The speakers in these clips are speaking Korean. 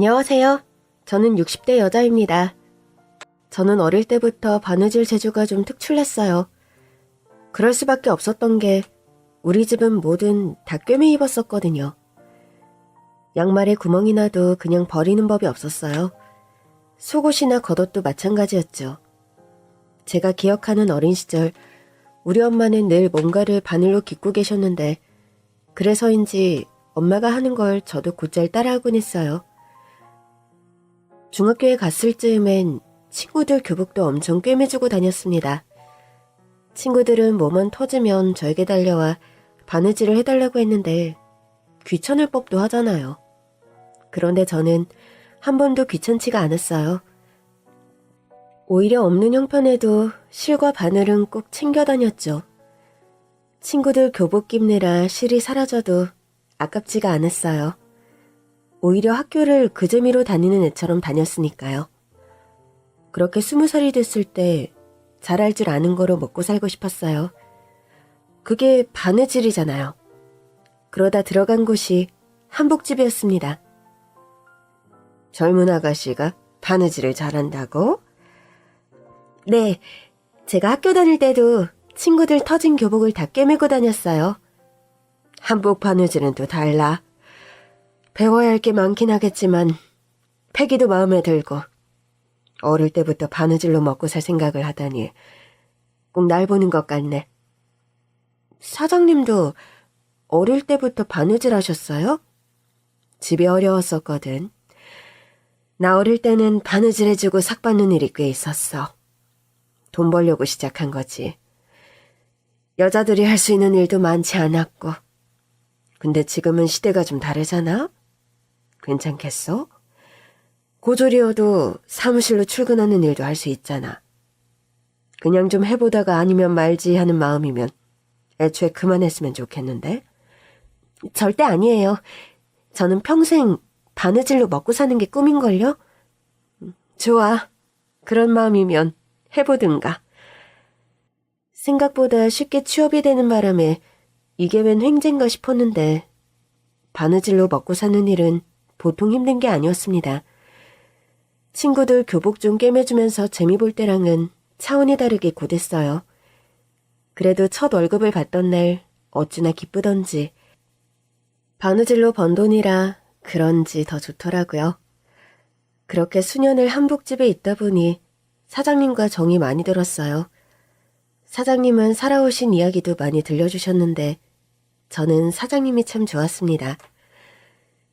안녕하세요. 저는 60대 여자입니다. 저는 어릴 때부터 바느질 재주가 좀 특출났어요. 그럴 수밖에 없었던 게 우리 집은 뭐든 다 꿰매 입었었거든요. 양말에 구멍이 나도 그냥 버리는 법이 없었어요. 속옷이나 겉옷도 마찬가지였죠. 제가 기억하는 어린 시절 우리 엄마는 늘 뭔가를 바늘로 깃고 계셨는데 그래서인지 엄마가 하는 걸 저도 곧잘 따라하곤 했어요. 중학교에 갔을 즈음엔 친구들 교복도 엄청 꿰매주고 다녔습니다. 친구들은 뭐만 터지면 저에게 달려와 바느질을 해달라고 했는데 귀찮을 법도 하잖아요. 그런데 저는 한 번도 귀찮지가 않았어요. 오히려 없는 형편에도 실과 바늘은 꼭 챙겨 다녔죠. 친구들 교복 입느라 실이 사라져도 아깝지가 않았어요. 오히려 학교를 그 재미로 다니는 애처럼 다녔으니까요. 그렇게 20살이 됐을 때 잘할 줄 아는 거로 먹고 살고 싶었어요. 그게 바느질이잖아요. 그러다 들어간 곳이 한복집이었습니다. 젊은 아가씨가 바느질을 잘한다고? 네, 제가 학교 다닐 때도 친구들 터진 교복을 다 꿰매고 다녔어요. 한복 바느질은 또 달라. 배워야 할 게 많긴 하겠지만 패기도 마음에 들고 어릴 때부터 바느질로 먹고 살 생각을 하다니 꼭 날 보는 것 같네. 사장님도 어릴 때부터 바느질 하셨어요? 집이 어려웠었거든. 나 어릴 때는 바느질 해주고 삭 받는 일이 꽤 있었어. 돈 벌려고 시작한 거지. 여자들이 할 수 있는 일도 많지 않았고. 근데 지금은 시대가 좀 다르잖아? 괜찮겠어? 고졸이어도 사무실로 출근하는 일도 할 수 있잖아. 그냥 좀 해보다가 아니면 말지 하는 마음이면 애초에 그만했으면 좋겠는데? 절대 아니에요. 저는 평생 바느질로 먹고 사는 게 꿈인걸요? 좋아. 그런 마음이면 해보든가. 생각보다 쉽게 취업이 되는 바람에 이게 웬 횡재인가 싶었는데 바느질로 먹고 사는 일은 보통 힘든 게 아니었습니다. 친구들 교복 좀 꿰매주면서 재미 볼 때랑은 차원이 다르게 곧했어요. 그래도 첫 월급을 받던 날 어찌나 기쁘던지 바느질로 번 돈이라 그런지 더 좋더라고요. 그렇게 수년을 한복집에 있다 보니 사장님과 정이 많이 들었어요. 사장님은 살아오신 이야기도 많이 들려주셨는데 저는 사장님이 참 좋았습니다.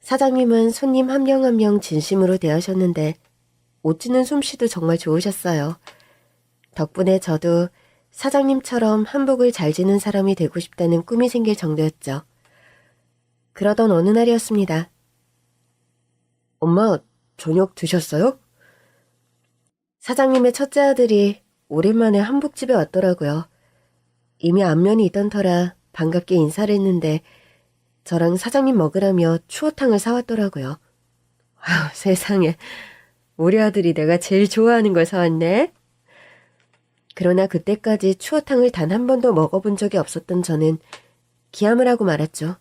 사장님은 손님 한 명 한 명 진심으로 대하셨는데 못 지는 솜씨도 정말 좋으셨어요. 덕분에 저도 사장님처럼 한복을 잘 지는 사람이 되고 싶다는 꿈이 생길 정도였죠. 그러던 어느 날이었습니다. 엄마, 저녁 드셨어요? 사장님의 첫째 아들이 오랜만에 한복집에 왔더라고요. 이미 안면이 있던 터라 반갑게 인사를 했는데 저랑 사장님 먹으라며 추어탕을 사왔더라고요. 아유, 세상에. 우리 아들이 내가 제일 좋아하는 걸 사왔네. 그러나 그때까지 추어탕을 단 한 번도 먹어본 적이 없었던 저는 기함을 하고 말았죠.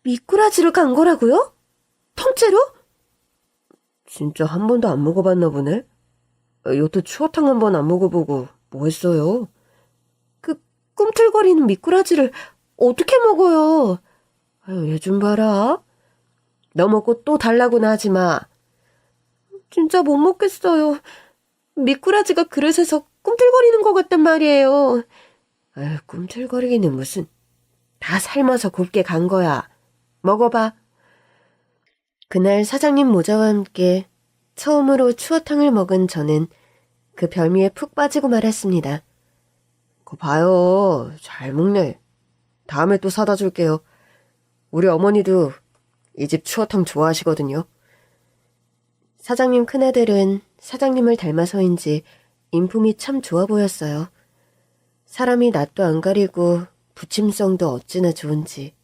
미꾸라지를 간 거라고요? 통째로? 진짜 한 번도 안 먹어봤나 보네. 여태 추어탕 한 번 안 먹어보고 뭐 했어요? 그 꿈틀거리는 미꾸라지를 어떻게 먹어요? 아유, 얘 좀 봐라. 너 먹고 또 달라고나 하지 마. 진짜 못 먹겠어요. 미꾸라지가 그릇에서 꿈틀거리는 것 같단 말이에요. 아유, 꿈틀거리기는 무슨. 다 삶아서 곱게 간 거야. 먹어봐. 그날 사장님 모자와 함께 처음으로 추어탕을 먹은 저는 그 별미에 푹 빠지고 말았습니다. 그거 봐요. 잘 먹네. 다음에 또 사다 줄게요. 우리 어머니도 이 집 추어탕 좋아하시거든요. 사장님 큰아들은 사장님을 닮아서인지 인품이 참 좋아 보였어요. 사람이 낯도 안 가리고 부침성도 어찌나 좋은지.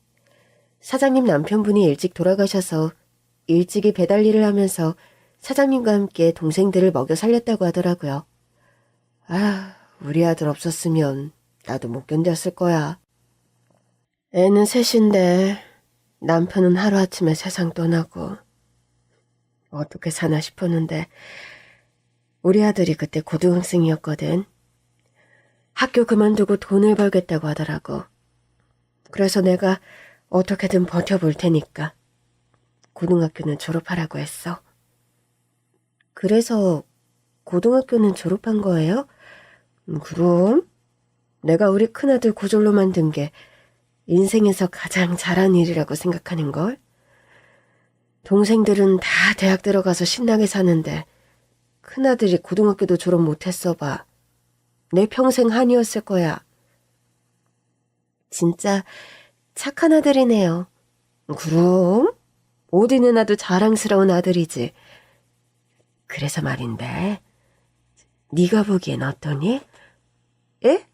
사장님 남편분이 일찍 돌아가셔서 일찍이 배달 일을 하면서 사장님과 함께 동생들을 먹여 살렸다고 하더라고요. 아, 우리 아들 없었으면 나도 못 견뎠을 거야. 애는 셋인데 남편은 하루아침에 세상 떠나고 어떻게 사나 싶었는데 우리 아들이 그때 고등학생이었거든. 학교 그만두고 돈을 벌겠다고 하더라고. 그래서 내가 어떻게든 버텨볼 테니까 고등학교는 졸업하라고 했어. 그래서 고등학교는 졸업한 거예요? 그럼 내가 우리 큰아들 고졸로 만든 게 인생에서 가장 잘한 일이라고 생각하는걸? 동생들은 다 대학 들어가서 신나게 사는데 큰아들이 고등학교도 졸업 못했어 봐. 내 평생 한이었을 거야. 진짜 착한 아들이네요. 그럼 어디 누나도 자랑스러운 아들이지. 그래서 말인데 네가 보기엔 어떠니? 예?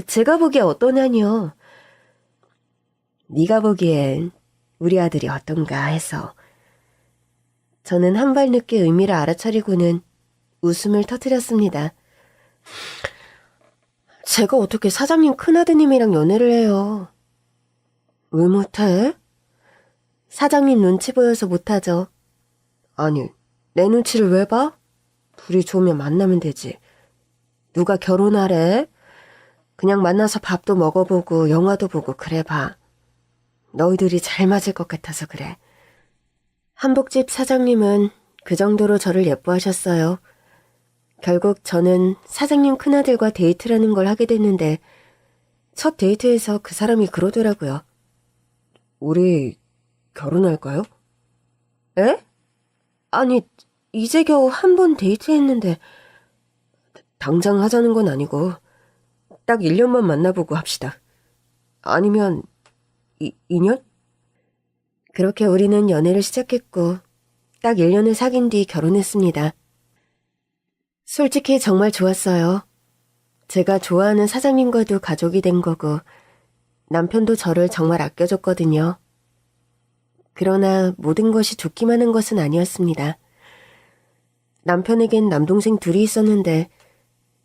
제가 보기에 어떠냐니요. 네가 보기엔 우리 아들이 어떤가 해서. 저는 한 발 늦게 의미를 알아차리고는 웃음을 터뜨렸습니다. 제가 어떻게 사장님 큰아드님이랑 연애를 해요? 왜 못해? 사장님 눈치 보여서 못하죠. 아니, 내 눈치를 왜 봐? 둘이 좋으면 만나면 되지. 누가 결혼하래? 그냥 만나서 밥도 먹어보고 영화도 보고 그래 봐. 너희들이 잘 맞을 것 같아서 그래. 한복집 사장님은 그 정도로 저를 예뻐하셨어요. 결국 저는 사장님 큰아들과 데이트라는 걸 하게 됐는데 첫 데이트에서 그 사람이 그러더라고요. 우리 결혼할까요? 에? 아니, 이제 겨우 한 번 데이트했는데 당장 하자는 건 아니고 딱 1년만 만나보고 합시다. 아니면 2년? 그렇게 우리는 연애를 시작했고 딱 1년을 사귄 뒤 결혼했습니다. 솔직히 정말 좋았어요. 제가 좋아하는 사장님과도 가족이 된 거고 남편도 저를 정말 아껴줬거든요. 그러나 모든 것이 좋기만 한 것은 아니었습니다. 남편에겐 남동생 둘이 있었는데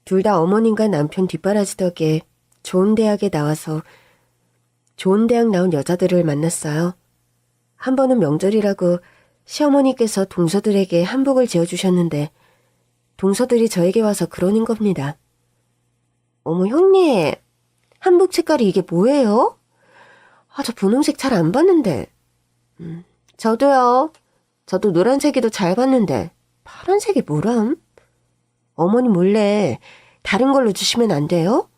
둘 다 어머님과 남편 뒷바라지 덕에 좋은 대학에 나와서 좋은 대학 나온 여자들을 만났어요. 한 번은 명절이라고 시어머니께서 동서들에게 한복을 지어주셨는데 동서들이 저에게 와서 그러는 겁니다. 어머 형님, 한복 색깔이 이게 뭐예요? 저 분홍색 잘 안 봤는데. 저도요. 저도 노란색이도 잘 봤는데 파란색이 뭐람? 어머니 몰래 다른 걸로 주시면 안 돼요?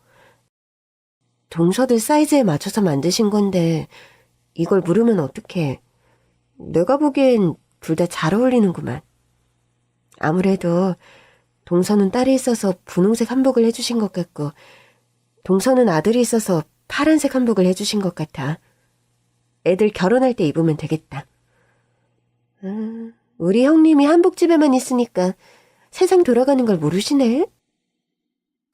동서들 사이즈에 맞춰서 만드신 건데 이걸 물으면 어떡해. 내가 보기엔 둘 다 잘 어울리는구만. 아무래도 동서는 딸이 있어서 분홍색 한복을 해주신 것 같고 동서는 아들이 있어서 파란색 한복을 해주신 것 같아. 애들 결혼할 때 입으면 되겠다. 우리 형님이 한복집에만 있으니까 세상 돌아가는 걸 모르시네?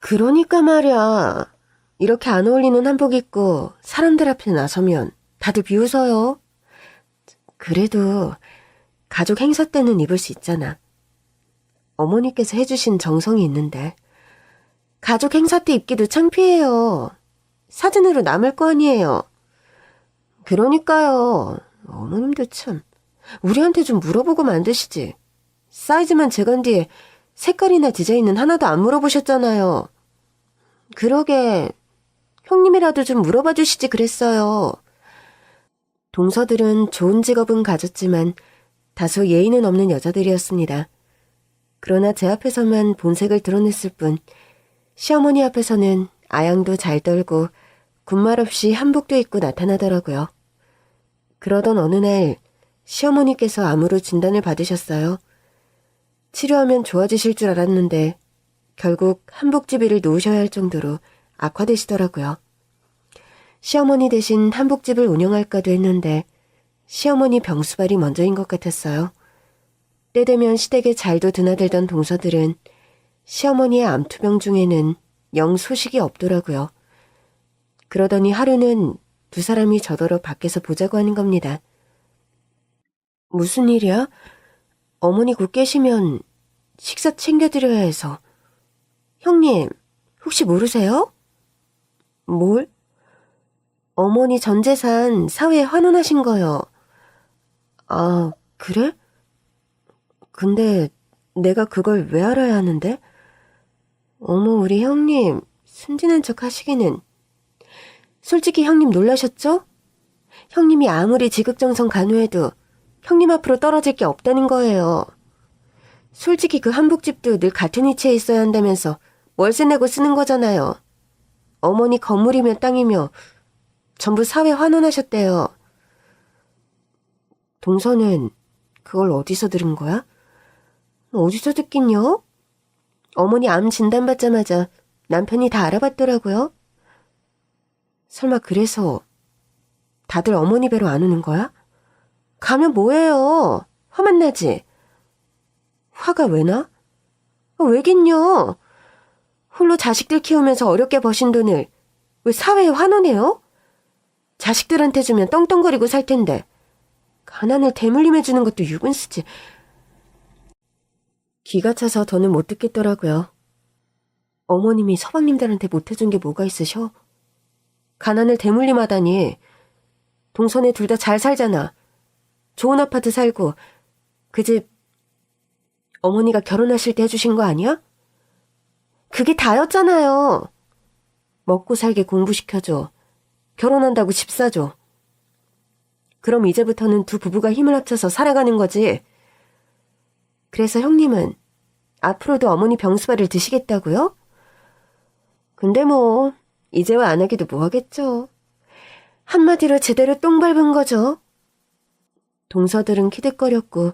그러니까 말이야. 이렇게 안 어울리는 한복 입고 사람들 앞에 나서면 다들 비웃어요. 그래도 가족 행사 때는 입을 수 있잖아. 어머니께서 해주신 정성이 있는데. 가족 행사 때 입기도 창피해요. 사진으로 남을 거 아니에요. 그러니까요. 어머님도 참. 우리한테 좀 물어보고 만드시지. 사이즈만 재간 뒤에 색깔이나 디자인은 하나도 안 물어보셨잖아요. 그러게 형님이라도 좀 물어봐 주시지 그랬어요. 동서들은 좋은 직업은 가졌지만 다소 예의는 없는 여자들이었습니다. 그러나 제 앞에서만 본색을 드러냈을 뿐 시어머니 앞에서는 아양도 잘 떨고 군말 없이 한복도 입고 나타나더라고요. 그러던 어느 날 시어머니께서 암으로 진단을 받으셨어요. 치료하면 좋아지실 줄 알았는데 결국 한복집이를 놓으셔야 할 정도로 악화되시더라고요. 시어머니 대신 한복집을 운영할까도 했는데 시어머니 병수발이 먼저인 것 같았어요. 때 되면 시댁에 잘도 드나들던 동서들은 시어머니의 암투병 중에는 영 소식이 없더라고요. 그러더니 하루는 두 사람이 저더러 밖에서 보자고 하는 겁니다. 무슨 일이야? 어머니 곧 계시면 식사 챙겨드려야 해서. 형님, 혹시 모르세요? 뭘? 어머니 전 재산 사회에 환원하신 거요. 아, 그래? 근데 내가 그걸 왜 알아야 하는데? 어머, 우리 형님, 순진한 척 하시기는. 솔직히 형님 놀라셨죠? 형님이 아무리 지극정성 간호해도 형님 앞으로 떨어질 게 없다는 거예요. 솔직히 그 한복집도 늘 같은 위치에 있어야 한다면서 월세 내고 쓰는 거잖아요. 어머니 건물이며 땅이며 전부 사회 환원하셨대요. 동서는 그걸 어디서 들은 거야? 어디서 듣긴요? 어머니 암 진단받자마자 남편이 다 알아봤더라고요. 설마 그래서 다들 어머니 배로 안 오는 거야? 가면 뭐해요? 화만 나지? 화가 왜 나? 왜긴요? 홀로 자식들 키우면서 어렵게 버신 돈을 왜 사회에 환원해요? 자식들한테 주면 떵떵거리고 살 텐데 가난을 대물림해 주는 것도 유분수지. 기가 차서 더는 못 듣겠더라고요. 어머님이 서방님들한테 못해준 게 뭐가 있으셔? 가난을 대물림하다니. 동선에 둘 다 잘 살잖아. 좋은 아파트 살고 그 집 어머니가 결혼하실 때 해주신 거 아니야? 그게 다였잖아요. 먹고 살게 공부시켜줘. 결혼한다고 집 사줘. 그럼 이제부터는 두 부부가 힘을 합쳐서 살아가는 거지. 그래서 형님은 앞으로도 어머니 병수발을 드시겠다고요? 근데 뭐 이제와 안 하기도 뭐하겠죠. 한마디로 제대로 똥 밟은 거죠. 동서들은 키득거렸고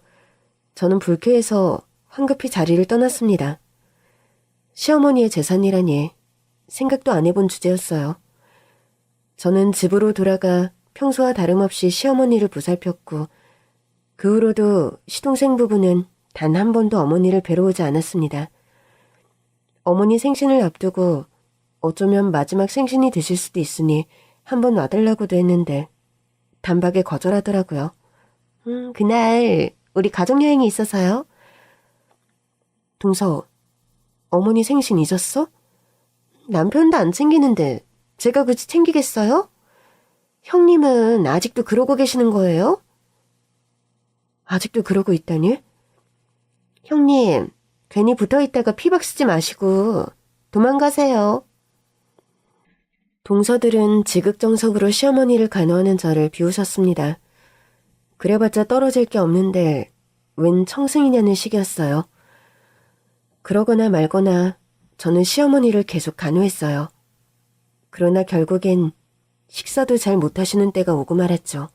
저는 불쾌해서 황급히 자리를 떠났습니다. 시어머니의 재산이라니 생각도 안 해본 주제였어요. 저는 집으로 돌아가 평소와 다름없이 시어머니를 보살폈고 그 후로도 시동생 부부는 단 한 번도 어머니를 뵈러 오지 않았습니다. 어머니 생신을 앞두고 어쩌면 마지막 생신이 되실 수도 있으니 한번 와달라고도 했는데 단박에 거절하더라고요. 그날 우리 가족여행이 있어서요. 동서, 어머니 생신 잊었어? 남편도 안 챙기는데 제가 굳이 챙기겠어요? 형님은 아직도 그러고 계시는 거예요? 아직도 그러고 있다니? 형님, 괜히 붙어있다가 피박 쓰지 마시고 도망가세요. 동서들은 지극정성으로 시어머니를 간호하는 저를 비웃었습니다. 그래봤자 떨어질 게 없는데 웬 청승이냐는 식이었어요. 그러거나 말거나 저는 시어머니를 계속 간호했어요. 그러나 결국엔 식사도 잘 못하시는 때가 오고 말았죠.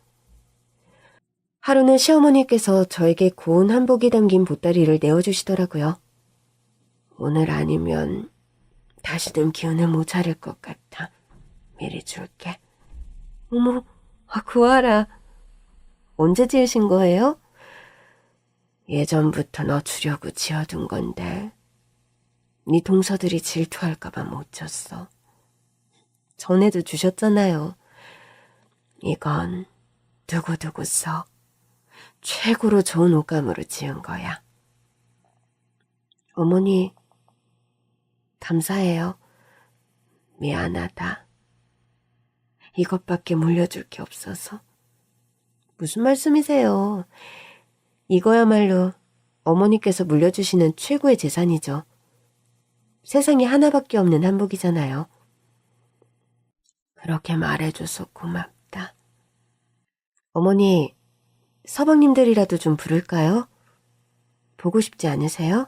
하루는 시어머니께서 저에게 고운 한복이 담긴 보따리를 내어주시더라고요. 오늘 아니면 다시는 기운을 못 차릴 것 같아. 미리 줄게. 어머, 구하라. 언제 지으신 거예요? 예전부터 너 주려고 지어둔 건데 네 동서들이 질투할까봐 못 줬어. 전에도 주셨잖아요. 이건 두고두고 써. 최고로 좋은 옷감으로 지은 거야. 어머니, 감사해요. 미안하다. 이것밖에 물려줄 게 없어서. 무슨 말씀이세요? 이거야말로 어머니께서 물려주시는 최고의 재산이죠. 세상에 하나밖에 없는 한복이잖아요. 그렇게 말해줘서 고맙다. 어머니, 서방님들이라도 좀 부를까요? 보고 싶지 않으세요?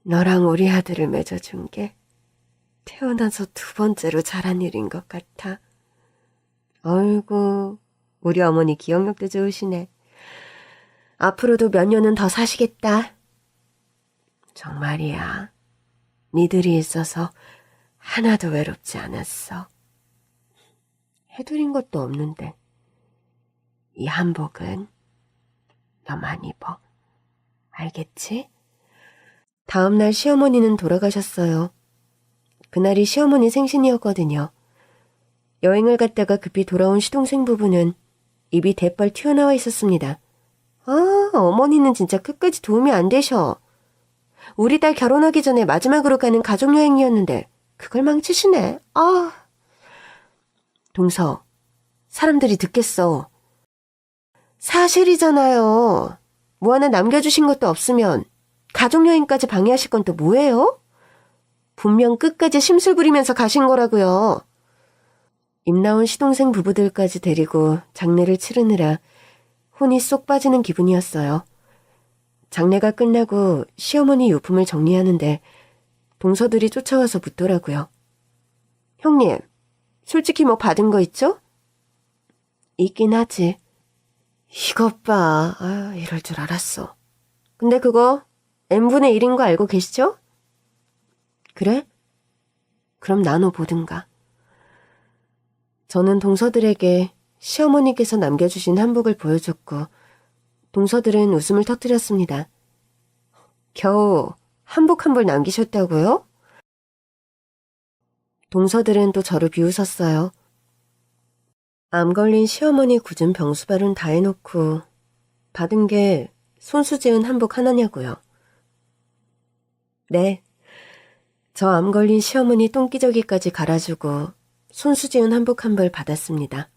너랑 우리 아들을 맺어준 게 태어나서 두 번째로 잘한 일인 것 같아. 어이구, 우리 어머니 기억력도 좋으시네. 앞으로도 몇 년은 더 사시겠다. 정말이야. 니들이 있어서 하나도 외롭지 않았어. 해드린 것도 없는데 이 한복은 너만 입어. 알겠지? 다음날 시어머니는 돌아가셨어요. 그날이 시어머니 생신이었거든요. 여행을 갔다가 급히 돌아온 시동생 부부는 입이 대빨 튀어나와 있었습니다. 아, 어머니는 진짜 끝까지 도움이 안 되셔. 우리 딸 결혼하기 전에 마지막으로 가는 가족여행이었는데 그걸 망치시네. 아, 동서, 사람들이 듣겠어. 사실이잖아요. 뭐 하나 남겨주신 것도 없으면 가족여행까지 방해하실 건 또 뭐예요? 분명 끝까지 심술 부리면서 가신 거라고요. 입 나온 시동생 부부들까지 데리고 장례를 치르느라 혼이 쏙 빠지는 기분이었어요. 장례가 끝나고 시어머니 유품을 정리하는데 동서들이 쫓아와서 묻더라고요. 형님, 솔직히 뭐 받은 거 있죠? 있긴 하지. 이것 봐. 이럴 줄 알았어. 근데 그거 n분의 1인 거 알고 계시죠? 그래? 그럼 나눠보든가. 저는 동서들에게 시어머니께서 남겨주신 한복을 보여줬고 동서들은 웃음을 터뜨렸습니다. 겨우 한복 한 벌 남기셨다고요? 동서들은 또 저를 비웃었어요. 암 걸린 시어머니 굳은 병수발은 다 해놓고 받은 게 손수 지은 한복 하나냐고요. 네, 저 암 걸린 시어머니 똥기저귀까지 갈아주고 손수 지은 한복 한 벌 받았습니다.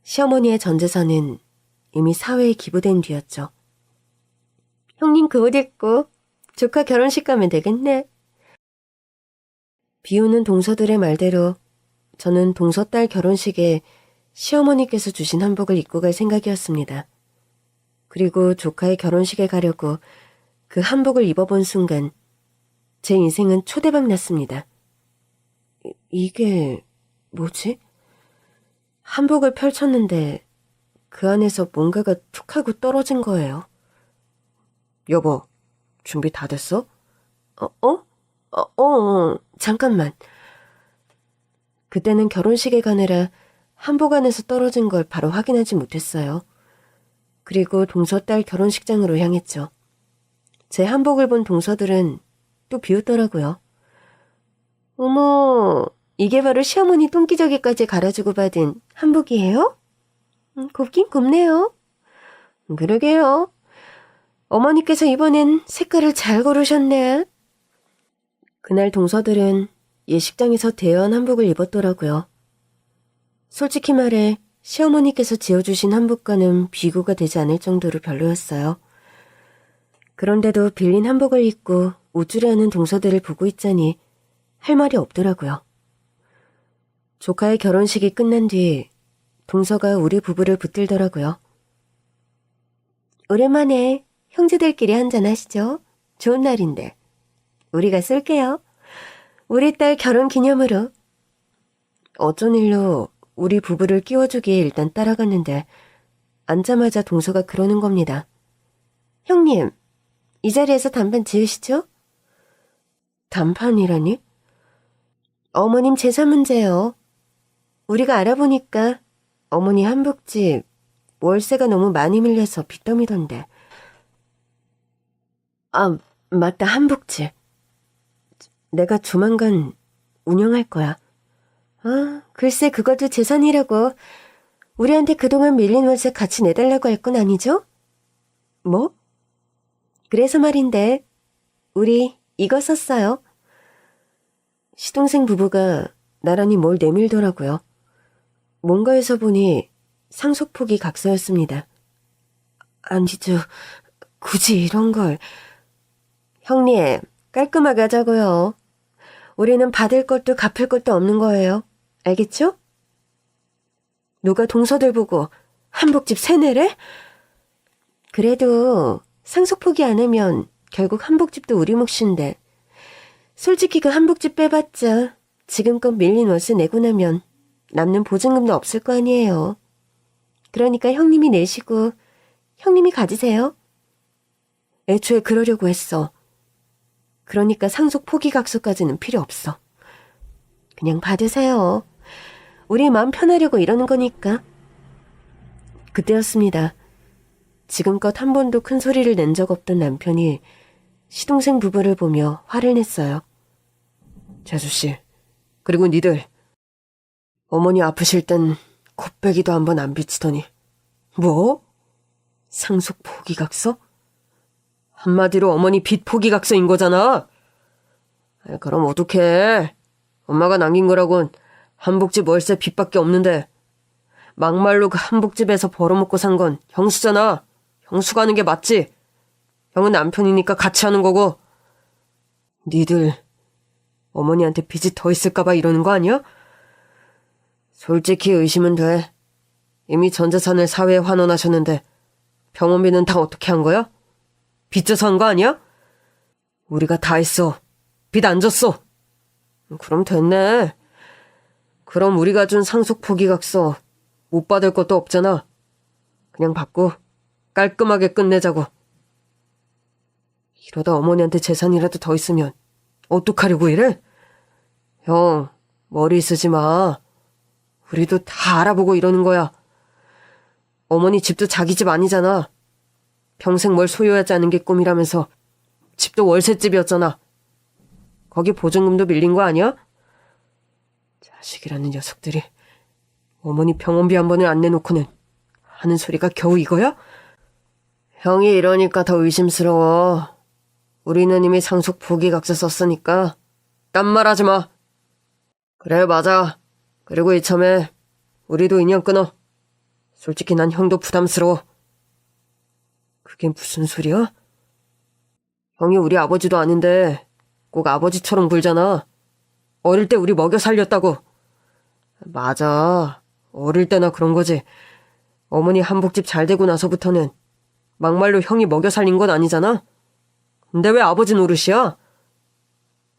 시어머니의 전 재산은 이미 사회에 기부된 뒤였죠. 형님 그 옷 입고 조카 결혼식 가면 되겠네. 비우는 동서들의 말대로 저는 동서딸 결혼식에 시어머니께서 주신 한복을 입고 갈 생각이었습니다. 그리고 조카의 결혼식에 가려고 그 한복을 입어본 순간 제 인생은 초대박 났습니다. 이게 뭐지? 한복을 펼쳤는데 그 안에서 뭔가가 툭 하고 떨어진 거예요. 여보, 준비 다 됐어? 잠깐만. 그때는 결혼식에 가느라 한복 안에서 떨어진 걸 바로 확인하지 못했어요. 그리고 동서딸 결혼식장으로 향했죠. 제 한복을 본 동서들은 또 비웃더라고요. 어머, 이게 바로 시어머니 똥기저귀까지 갈아주고 받은 한복이에요? 곱긴 곱네요. 그러게요. 어머니께서 이번엔 색깔을 잘 고르셨네. 그날 동서들은 예식장에서 대여한 한복을 입었더라고요. 솔직히 말해 시어머니께서 지어주신 한복과는 비교가 되지 않을 정도로 별로였어요. 그런데도 빌린 한복을 입고 우쭐해하는 동서들을 보고 있자니 할 말이 없더라고요. 조카의 결혼식이 끝난 뒤 동서가 우리 부부를 붙들더라고요. 오랜만에 형제들끼리 한잔하시죠. 좋은 날인데. 우리가 쏠게요. 우리 딸 결혼 기념으로. 어쩐 일로 우리 부부를 끼워주기에 일단 따라갔는데 앉자마자 동서가 그러는 겁니다. 형님, 이 자리에서 단판 지으시죠? 단판이라니? 어머님 재산 문제요. 우리가 알아보니까 어머니 한복집 월세가 너무 많이 밀려서 빚더미던데. 아, 맞다, 한복집. 내가 조만간 운영할 거야. 글쎄 그것도 재산이라고. 우리한테 그동안 밀린 월세 같이 내달라고 할 건 아니죠? 뭐? 그래서 말인데 우리 이거 썼어요. 시동생 부부가 나란히 뭘 내밀더라고요. 뭔가에서 보니 상속폭이 각서였습니다. 아니죠. 굳이 이런 걸. 형님, 깔끔하게 하자고요. 우리는 받을 것도 갚을 것도 없는 거예요. 알겠죠? 누가 동서들 보고 한복집 세뇌래? 그래도 상속포기 안 하면 결국 한복집도 우리 몫인데. 솔직히 그 한복집 빼봤자 지금껏 밀린 월세 내고 나면 남는 보증금도 없을 거 아니에요. 그러니까 형님이 내시고 형님이 가지세요. 애초에 그러려고 했어. 그러니까 상속 포기각서까지는 필요 없어. 그냥 받으세요. 우리 마음 편하려고 이러는 거니까. 그때였습니다. 지금껏 한 번도 큰 소리를 낸 적 없던 남편이 시동생 부부를 보며 화를 냈어요. 재수씨, 그리고 니들. 어머니 아프실 땐 콧배기도 한 번 안 비치더니. 뭐? 상속 포기각서? 한마디로 어머니 빚 포기각서인 거잖아. 그럼 어떡해. 엄마가 남긴 거라곤 한복집 월세 빚밖에 없는데 막말로 그 한복집에서 벌어먹고 산 건 형수잖아. 형수가 하는 게 맞지. 형은 남편이니까 같이 하는 거고. 니들 어머니한테 빚이 더 있을까봐 이러는 거 아니야? 솔직히 의심은 돼. 이미 전 재산을 사회에 환원하셨는데 병원비는 다 어떻게 한 거야? 빚져서 한 거 아니야? 우리가 다 했어. 빚 안 졌어. 그럼 됐네. 그럼 우리가 준 상속 포기각서 못 받을 것도 없잖아. 그냥 받고 깔끔하게 끝내자고. 이러다 어머니한테 재산이라도 더 있으면 어떡하려고 이래? 형, 머리 쓰지 마. 우리도 다 알아보고 이러는 거야. 어머니 집도 자기 집 아니잖아. 평생 뭘 소유하지 않은 게 꿈이라면서 집도 월세집이었잖아. 거기 보증금도 밀린 거 아니야? 자식이라는 녀석들이 어머니 병원비 한 번을 안 내놓고는 하는 소리가 겨우 이거야? 형이 이러니까 더 의심스러워. 우리는 이미 상속 포기각서 썼으니까 딴 말 하지 마. 그래, 맞아. 그리고 이참에 우리도 인연 끊어. 솔직히 난 형도 부담스러워. 그게 무슨 소리야? 형이 우리 아버지도 아닌데 꼭 아버지처럼 굴잖아. 어릴 때 우리 먹여 살렸다고. 맞아. 어릴 때나 그런 거지. 어머니 한복집 잘 되고 나서부터는 막말로 형이 먹여 살린 건 아니잖아. 근데 왜 아버지 노릇이야?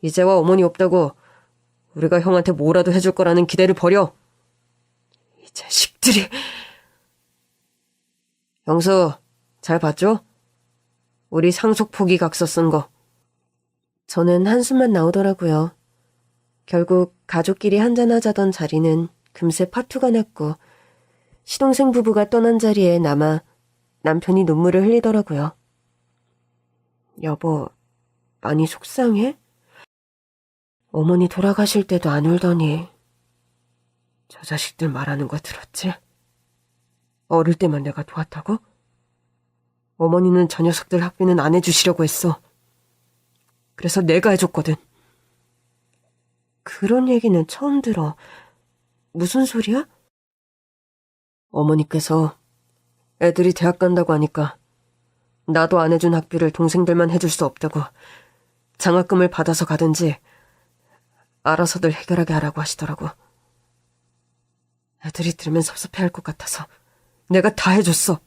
이제와 어머니 없다고 우리가 형한테 뭐라도 해줄 거라는 기대를 버려. 이 자식들이. 형수, 잘 봤죠? 우리 상속 포기각서 쓴 거. 저는 한숨만 나오더라고요. 결국 가족끼리 한잔하자던 자리는 금세 파투가 났고 시동생 부부가 떠난 자리에 남아 남편이 눈물을 흘리더라고요. 여보, 많이 속상해? 어머니 돌아가실 때도 안 울더니. 저 자식들 말하는 거 들었지? 어릴 때만 내가 도왔다고? 어머니는 저 녀석들 학비는 안 해주시려고 했어. 그래서 내가 해줬거든. 그런 얘기는 처음 들어. 무슨 소리야? 어머니께서 애들이 대학 간다고 하니까 나도 안 해준 학비를 동생들만 해줄 수 없다고 장학금을 받아서 가든지 알아서들 해결하게 하라고 하시더라고. 애들이 들으면 섭섭해할 것 같아서 내가 다 해줬어.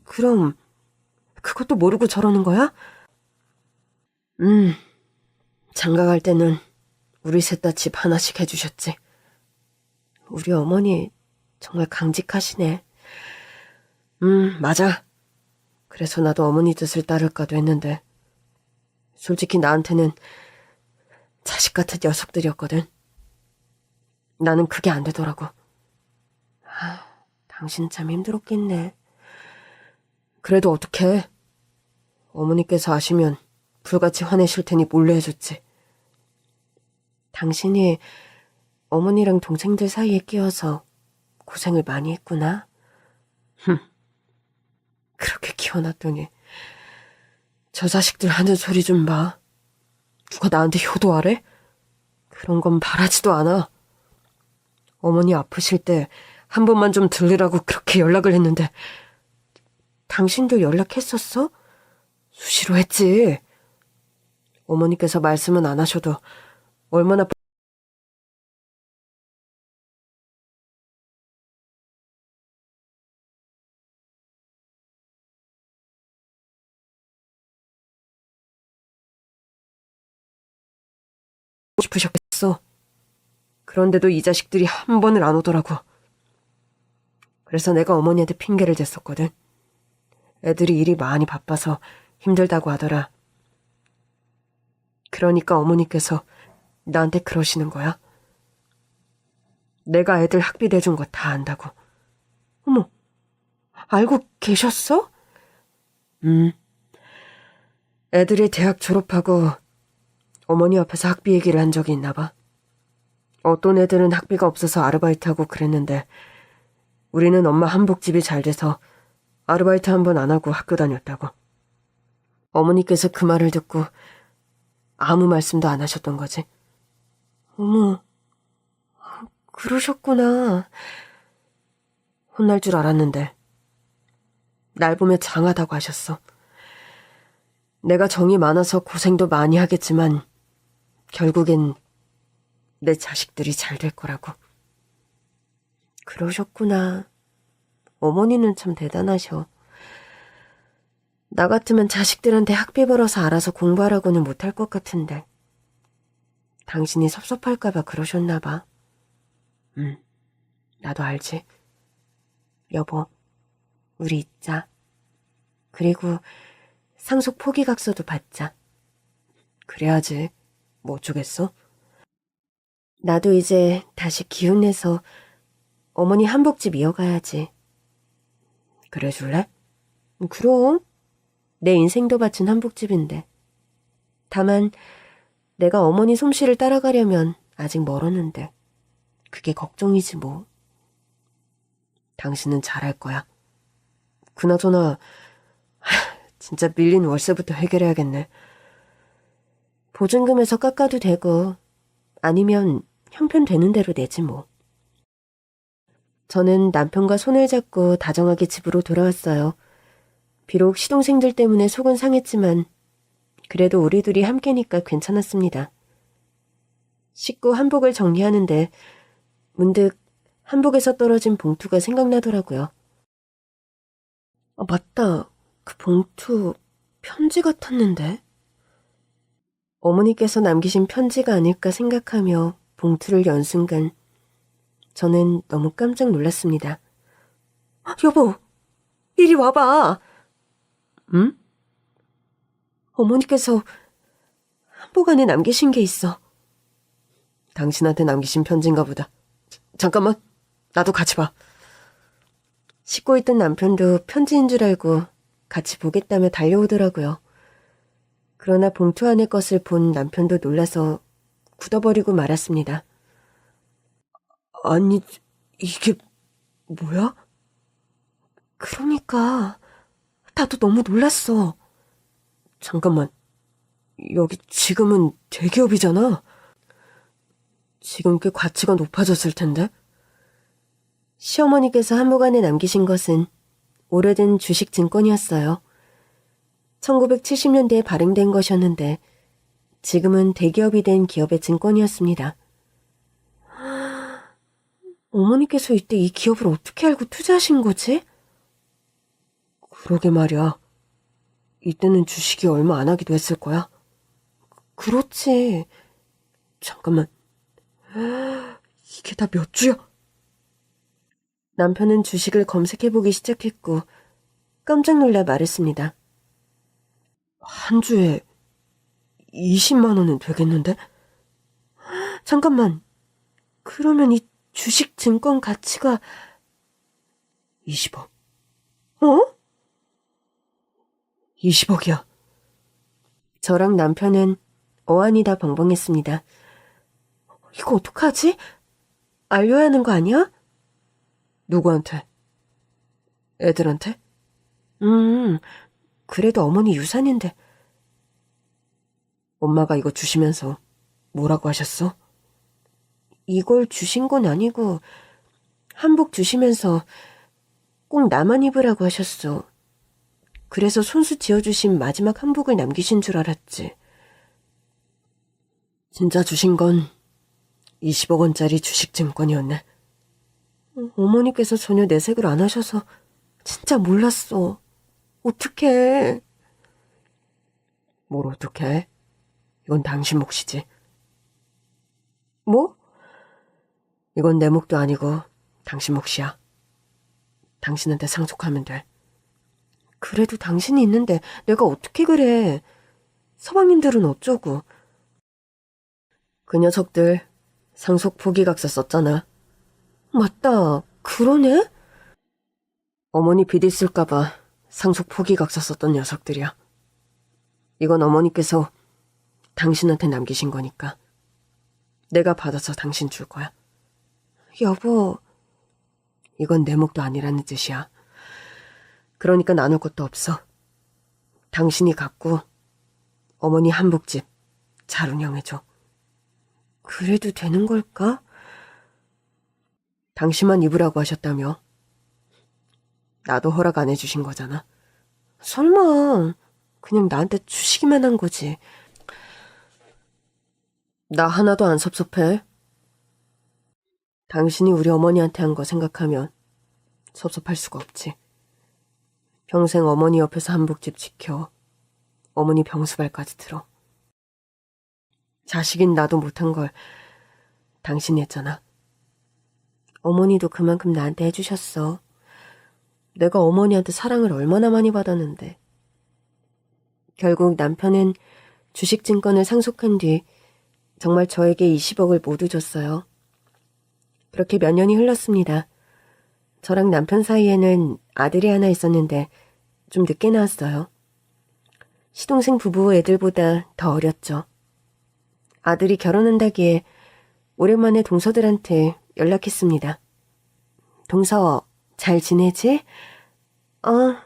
그럼 그것도 모르고 저러는 거야? 장가 갈 때는 우리 셋 다 집 하나씩 해주셨지. 우리 어머니 정말 강직하시네. 맞아. 그래서 나도 어머니 뜻을 따를까도 했는데 솔직히 나한테는 자식 같은 녀석들이었거든. 나는 그게 안 되더라고. 당신 참 힘들었겠네. 그래도 어떡해. 어머니께서 아시면 불같이 화내실 테니 몰래 해줬지. 당신이 어머니랑 동생들 사이에 끼어서 고생을 많이 했구나. 그렇게 키워놨더니 저 자식들 하는 소리 좀 봐. 누가 나한테 효도하래? 그런 건 바라지도 않아. 어머니 아프실 때 한 번만 좀 들르라고 그렇게 연락을 했는데 당신도 연락했었어? 수시로 했지. 어머니께서 말씀은 안 하셔도 얼마나 싶으셨겠어. 그런데도 이 자식들이 한 번을 안 오더라고. 그래서 내가 어머니한테 핑계를 댔었거든. 애들이 일이 많이 바빠서 힘들다고 하더라. 그러니까 어머니께서 나한테 그러시는 거야. 내가 애들 학비 대준 거 다 안다고. 어머, 알고 계셨어? 애들이 대학 졸업하고 어머니 앞에서 학비 얘기를 한 적이 있나 봐. 어떤 애들은 학비가 없어서 아르바이트하고 그랬는데 우리는 엄마 한복집이 잘 돼서 아르바이트 한 번 안 하고 학교 다녔다고. 어머니께서 그 말을 듣고 아무 말씀도 안 하셨던 거지. 어머, 그러셨구나. 혼날 줄 알았는데 날 보며 장하다고 하셨어. 내가 정이 많아서 고생도 많이 하겠지만 결국엔 내 자식들이 잘 될 거라고. 그러셨구나. 어머니는 참 대단하셔. 나 같으면 자식들한테 학비 벌어서 알아서 공부하라고는 못할 것 같은데. 당신이 섭섭할까봐 그러셨나 봐. 나도 알지. 여보, 우리 있자. 그리고 상속 포기각서도 받자. 그래야지. 뭐 어쩌겠어? 나도 이제 다시 기운내서 어머니 한복집 이어가야지. 그래 줄래? 그럼. 내 인생도 바친 한복집인데. 다만 내가 어머니 솜씨를 따라가려면 아직 멀었는데. 그게 걱정이지 뭐. 당신은 잘할 거야. 그나저나 진짜 밀린 월세부터 해결해야겠네. 보증금에서 깎아도 되고 아니면 형편 되는 대로 내지 뭐. 저는 남편과 손을 잡고 다정하게 집으로 돌아왔어요. 비록 시동생들 때문에 속은 상했지만 그래도 우리 둘이 함께니까 괜찮았습니다. 씻고 한복을 정리하는데 문득 한복에서 떨어진 봉투가 생각나더라고요. 아, 맞다. 그 봉투 편지 같았는데. 어머니께서 남기신 편지가 아닐까 생각하며 봉투를 연 순간 저는 너무 깜짝 놀랐습니다. 여보, 이리 와봐. 응? 어머니께서 한복 안에 남기신 게 있어. 당신한테 남기신 편지인가 보다. 잠깐만, 나도 같이 봐. 씻고 있던 남편도 편지인 줄 알고 같이 보겠다며 달려오더라고요. 그러나 봉투 안의 것을 본 남편도 놀라서 굳어버리고 말았습니다. 아니, 이게 뭐야? 그러니까 나도 너무 놀랐어. 잠깐만, 여기 지금은 대기업이잖아. 지금 꽤 가치가 높아졌을 텐데. 시어머니께서 한복 안에 남기신 것은 오래된 주식 증권이었어요. 1970년대에 발행된 것이었는데 지금은 대기업이 된 기업의 증권이었습니다. 어머니께서 이때 이 기업을 어떻게 알고 투자하신 거지? 그러게 말이야. 이때는 주식이 얼마 안 하기도 했을 거야. 그렇지. 잠깐만. 이게 다 몇 주야? 남편은 주식을 검색해보기 시작했고 깜짝 놀라 말했습니다. 한 주에 20만 원은 되겠는데? 잠깐만. 그러면 이 주식 증권 가치가 20억. 어? 20억이야. 저랑 남편은 어안이다 벙벙했습니다. 이거 어떡하지? 알려야 하는 거 아니야? 누구한테? 애들한테? 그래도 어머니 유산인데. 엄마가 이거 주시면서 뭐라고 하셨어? 이걸 주신 건 아니고 한복 주시면서 꼭 나만 입으라고 하셨어. 그래서 손수 지어주신 마지막 한복을 남기신 줄 알았지. 진짜 주신 건 20억 원짜리 주식증권이었네. 어머니께서 전혀 내색을 안 하셔서 진짜 몰랐어. 어떡해. 뭘 어떡해? 이건 당신 몫이지. 뭐? 이건 내 몫도 아니고 당신 몫이야. 당신한테 상속하면 돼. 그래도 당신이 있는데 내가 어떻게 그래. 서방님들은 어쩌고. 그 녀석들 상속 포기각서 썼잖아. 맞다. 그러네? 어머니 빚 있을까봐 상속 포기각서 썼던 녀석들이야. 이건 어머니께서 당신한테 남기신 거니까. 내가 받아서 당신 줄 거야. 여보. 이건 내 몫도 아니라는 뜻이야. 그러니까 나눌 것도 없어. 당신이 갖고 어머니 한복집 잘 운영해줘. 그래도 되는 걸까? 당신만 입으라고 하셨다며. 나도 허락 안 해주신 거잖아. 설마 그냥 나한테 주시기만 한 거지. 나 하나도 안 섭섭해. 당신이 우리 어머니한테 한 거 생각하면 섭섭할 수가 없지. 평생 어머니 옆에서 한복집 지켜 어머니 병수발까지 들어. 자식인 나도 못한 걸 당신이 했잖아. 어머니도 그만큼 나한테 해주셨어. 내가 어머니한테 사랑을 얼마나 많이 받았는데. 결국 남편은 주식증권을 상속한 뒤 정말 저에게 20억을 모두 줬어요. 그렇게 몇 년이 흘렀습니다. 저랑 남편 사이에는 아들이 하나 있었는데 좀 늦게 낳았어요. 시동생 부부 애들보다 더 어렸죠. 아들이 결혼한다기에 오랜만에 동서들한테 연락했습니다. 동서, 잘 지내지?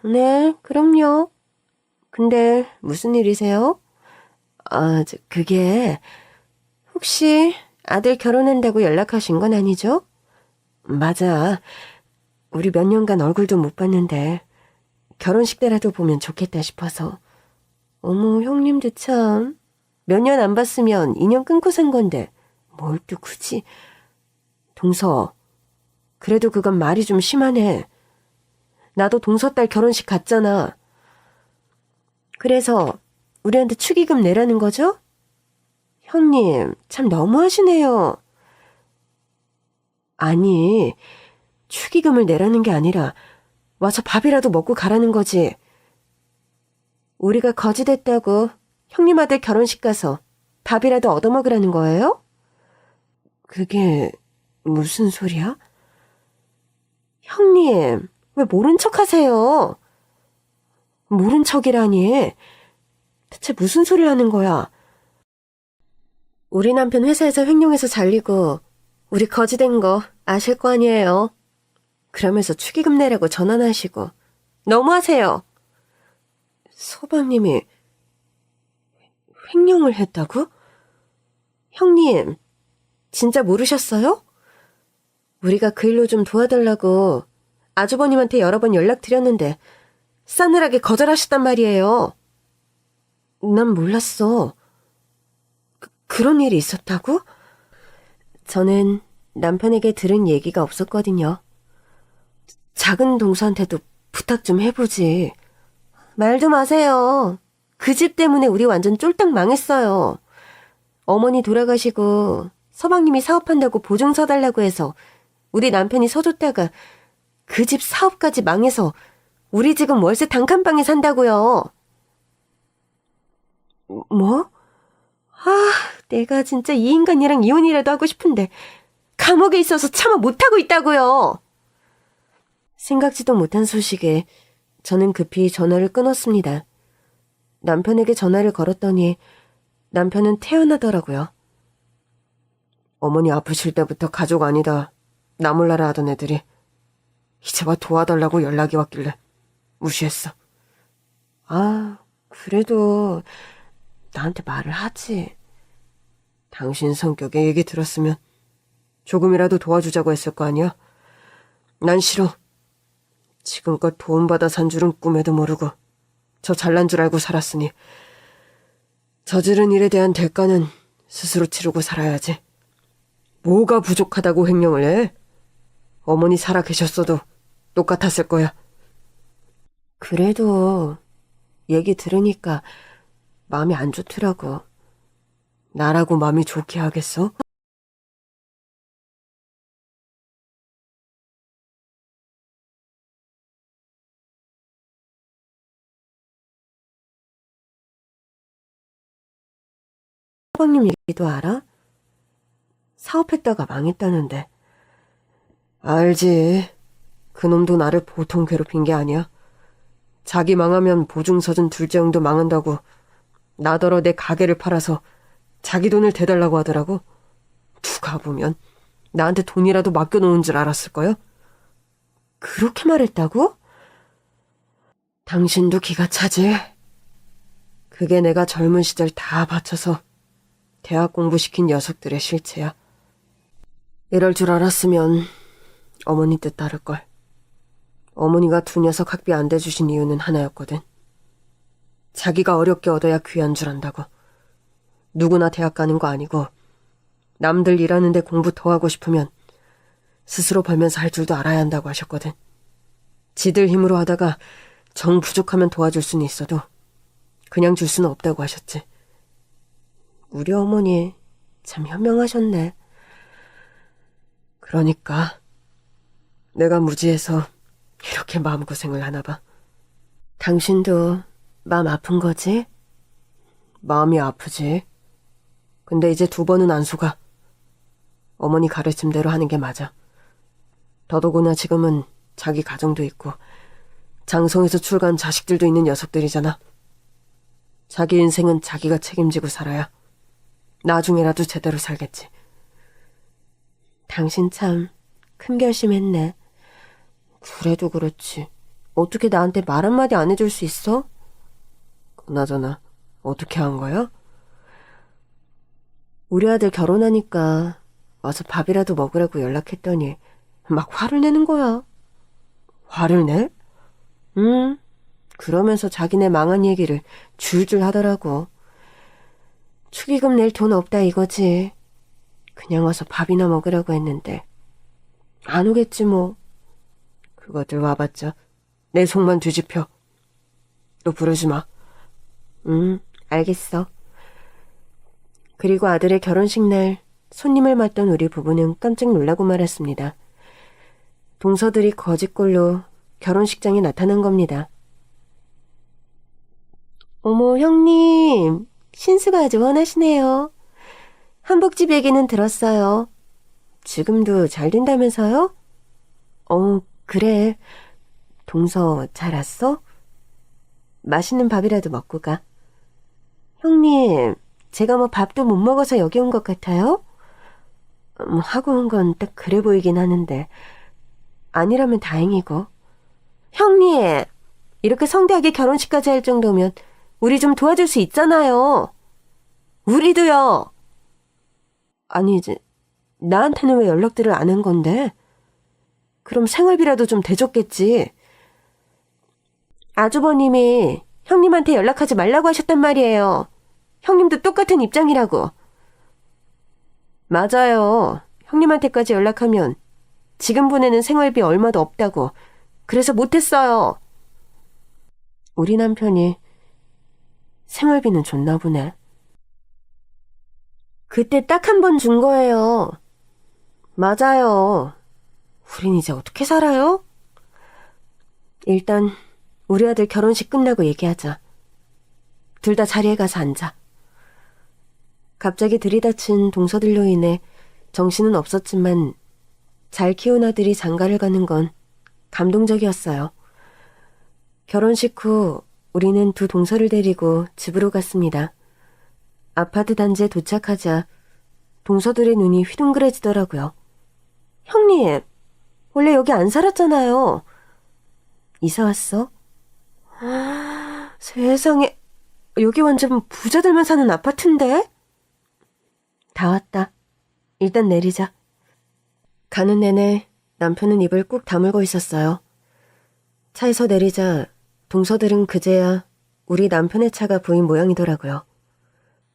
네, 그럼요. 근데 무슨 일이세요? 그게 혹시 아들 결혼한다고 연락하신 건 아니죠? 맞아. 우리 몇 년간 얼굴도 못 봤는데 결혼식 때라도 보면 좋겠다 싶어서. 어머, 형님도 참. 몇 년 안 봤으면 인연 끊고 산 건데 뭘 또 굳이. 동서, 그래도 그건 말이 좀 심하네. 나도 동서 딸 결혼식 갔잖아. 그래서 우리한테 축의금 내라는 거죠? 형님, 참 너무하시네요. 아니, 축의금을 내라는 게 아니라 와서 밥이라도 먹고 가라는 거지. 우리가 거지 됐다고 형님 아들 결혼식 가서 밥이라도 얻어먹으라는 거예요? 그게 무슨 소리야? 형님, 왜 모른 척 하세요? 모른 척이라니. 대체 무슨 소리를 하는 거야? 우리 남편 회사에서 횡령해서 잘리고 우리 거지 된 거 아실 거 아니에요. 그러면서 축의금 내라고 전화하시고 너무하세요. 서방님이 횡령을 했다고? 형님, 진짜 모르셨어요? 우리가 그 일로 좀 도와달라고 아주버님한테 여러 번 연락드렸는데 싸늘하게 거절하셨단 말이에요. 난 몰랐어. 그런 일이 있었다고? 저는 남편에게 들은 얘기가 없었거든요. 작은 동서한테도 부탁 좀 해보지. 말도 마세요. 그 집 때문에 우리 완전 쫄딱 망했어요. 어머니 돌아가시고 서방님이 사업한다고 보증 서달라고 해서 우리 남편이 서줬다가 그 집 사업까지 망해서 우리 지금 월세 단칸방에 산다고요. 뭐? 내가 진짜 이 인간이랑 이혼이라도 하고 싶은데 감옥에 있어서 차마 못하고 있다고요. 생각지도 못한 소식에 저는 급히 전화를 끊었습니다. 남편에게 전화를 걸었더니 남편은 태어나더라고요. 어머니 아프실 때부터 가족 아니다 나 몰라라 하던 애들이 이제 와 도와달라고 연락이 왔길래 무시했어. 그래도 나한테 말을 하지. 당신 성격의 얘기 들었으면 조금이라도 도와주자고 했을 거 아니야? 난 싫어. 지금껏 도움받아 산 줄은 꿈에도 모르고 저 잘난 줄 알고 살았으니 저지른 일에 대한 대가는 스스로 치르고 살아야지. 뭐가 부족하다고 횡령을 해? 어머니 살아 계셨어도 똑같았을 거야. 그래도 얘기 들으니까 마음이 안 좋더라고. 나라고 마음이 좋게 하겠어? 사방님 얘기도 알아? 사업했다가 망했다는데. 알지. 그놈도 나를 보통 괴롭힌 게 아니야. 자기 망하면 보증서준 둘째 형도 망한다고 나더러 내 가게를 팔아서 자기 돈을 대달라고 하더라고. 누가 보면 나한테 돈이라도 맡겨놓은 줄 알았을 거야? 그렇게 말했다고? 당신도 기가 차지. 그게 내가 젊은 시절 다 바쳐서 대학 공부시킨 녀석들의 실체야. 이럴 줄 알았으면 어머니 뜻 따를걸. 어머니가 두 녀석 학비 안 대주신 이유는 하나였거든. 자기가 어렵게 얻어야 귀한 줄 안다고. 누구나 대학 가는 거 아니고 남들 일하는데 공부 더 하고 싶으면 스스로 벌면서 할 줄도 알아야 한다고 하셨거든. 지들 힘으로 하다가 정 부족하면 도와줄 수는 있어도 그냥 줄 수는 없다고 하셨지. 우리 어머니 참 현명하셨네. 그러니까 내가 무지해서 이렇게 마음고생을 하나 봐. 당신도 마음 아픈 거지? 마음이 아프지. 근데 이제 두 번은 안 속아. 어머니 가르침대로 하는 게 맞아. 더더구나 지금은 자기 가정도 있고 장성에서 출간 자식들도 있는 녀석들이잖아. 자기 인생은 자기가 책임지고 살아야 나중에라도 제대로 살겠지. 당신 참 큰 결심했네. 그래도 그렇지. 어떻게 나한테 말 한마디 안 해줄 수 있어? 그나저나 어떻게 한 거야? 우리 아들 결혼하니까 와서 밥이라도 먹으라고 연락했더니 막 화를 내는 거야. 화를 내? 응. 그러면서 자기네 망한 얘기를 줄줄 하더라고. 축의금 낼 돈 없다 이거지. 그냥 와서 밥이나 먹으라고 했는데 안 오겠지 뭐. 그것들 와봤자 내 속만 뒤집혀. 또 부르지 마. 알겠어. 그리고 아들의 결혼식 날 손님을 맞던 우리 부부는 깜짝 놀라고 말았습니다. 동서들이 거짓골로 결혼식장에 나타난 겁니다. 어머, 형님. 신수가 아주 원하시네요. 한복집 얘기는 들었어요. 지금도 잘 된다면서요? 그래. 동서 잘 왔어? 맛있는 밥이라도 먹고 가. 형님, 제가 뭐 밥도 못 먹어서 여기 온 것 같아요? 하고 온 건 딱 그래 보이긴 하는데 아니라면 다행이고. 형님, 이렇게 성대하게 결혼식까지 할 정도면 우리 좀 도와줄 수 있잖아요. 우리도요. 아니, 이제 나한테는 왜 연락들을 안 한 건데? 그럼 생활비라도 좀 대줬겠지. 아주버님이 형님한테 연락하지 말라고 하셨단 말이에요. 형님도 똑같은 입장이라고. 맞아요. 형님한테까지 연락하면 지금 보내는 생활비 얼마도 없다고. 그래서 못했어요. 우리 남편이 생활비는 줬나 보네. 그때 딱 한 번 준 거예요. 맞아요. 우린 이제 어떻게 살아요? 일단 우리 아들 결혼식 끝나고 얘기하자. 둘 다 자리에 가서 앉아. 갑자기 들이닥친 동서들로 인해 정신은 없었지만 잘 키운 아들이 장가를 가는 건 감동적이었어요. 결혼식 후 우리는 두 동서를 데리고 집으로 갔습니다. 아파트 단지에 도착하자 동서들의 눈이 휘둥그레지더라고요. 형님, 원래 여기 안 살았잖아요. 이사 왔어? 세상에, 여기 완전 부자들만 사는 아파트인데? 다 왔다. 일단 내리자. 가는 내내 남편은 입을 꾹 다물고 있었어요. 차에서 내리자 동서들은 그제야 우리 남편의 차가 보인 모양이더라고요.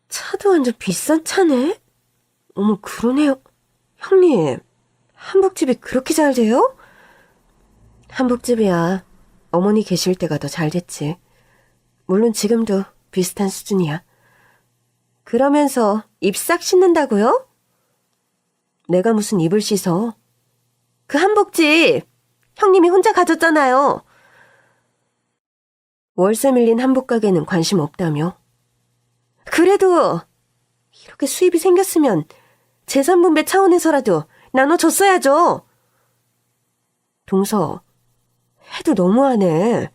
차도 완전 비싼 차네? 어머, 그러네요. 형님, 한복집이 그렇게 잘 돼요? 한복집이야. 어머니 계실 때가 더 잘 됐지. 물론 지금도 비슷한 수준이야. 그러면서 입 싹 씻는다고요? 내가 무슨 입을 씻어. 그 한복집 형님이 혼자 가졌잖아요. 월세 밀린 한복 가게는 관심 없다며. 그래도 이렇게 수입이 생겼으면 재산분배 차원에서라도 나눠줬어야죠. 동서, 해도 너무하네.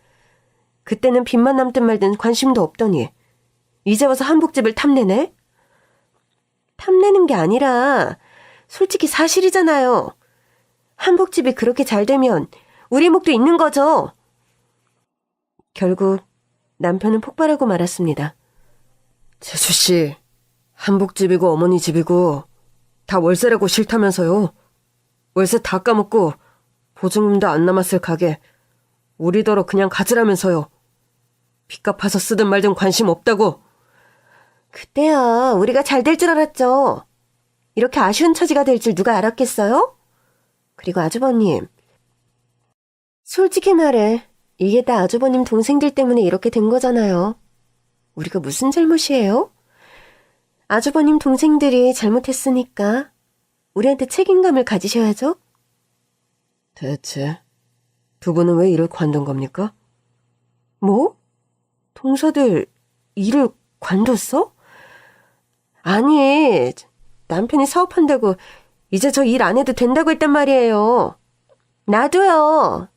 그때는 빚만 남든 말든 관심도 없더니 이제 와서 한복집을 탐내네? 탐내는 게 아니라 솔직히 사실이잖아요. 한복집이 그렇게 잘 되면 우리 목도 있는 거죠. 결국 남편은 폭발하고 말았습니다. 재수씨, 한복집이고 어머니 집이고 다 월세라고 싫다면서요. 월세 다 까먹고 보증금도 안 남았을 가게 우리더러 그냥 가지라면서요. 빚 갚아서 쓰든 말든 관심 없다고. 그때야 우리가 잘 될 줄 알았죠. 이렇게 아쉬운 처지가 될 줄 누가 알았겠어요? 그리고 아주버님, 솔직히 말해 이게 다 아주버님 동생들 때문에 이렇게 된 거잖아요. 우리가 무슨 잘못이에요? 아주버님 동생들이 잘못했으니까 우리한테 책임감을 가지셔야죠. 대체 두 분은 왜 일을 관둔 겁니까? 뭐? 동서들 일을 관뒀어? 아니, 남편이 사업한다고 이제 저 일 안 해도 된다고 했단 말이에요. 나도요.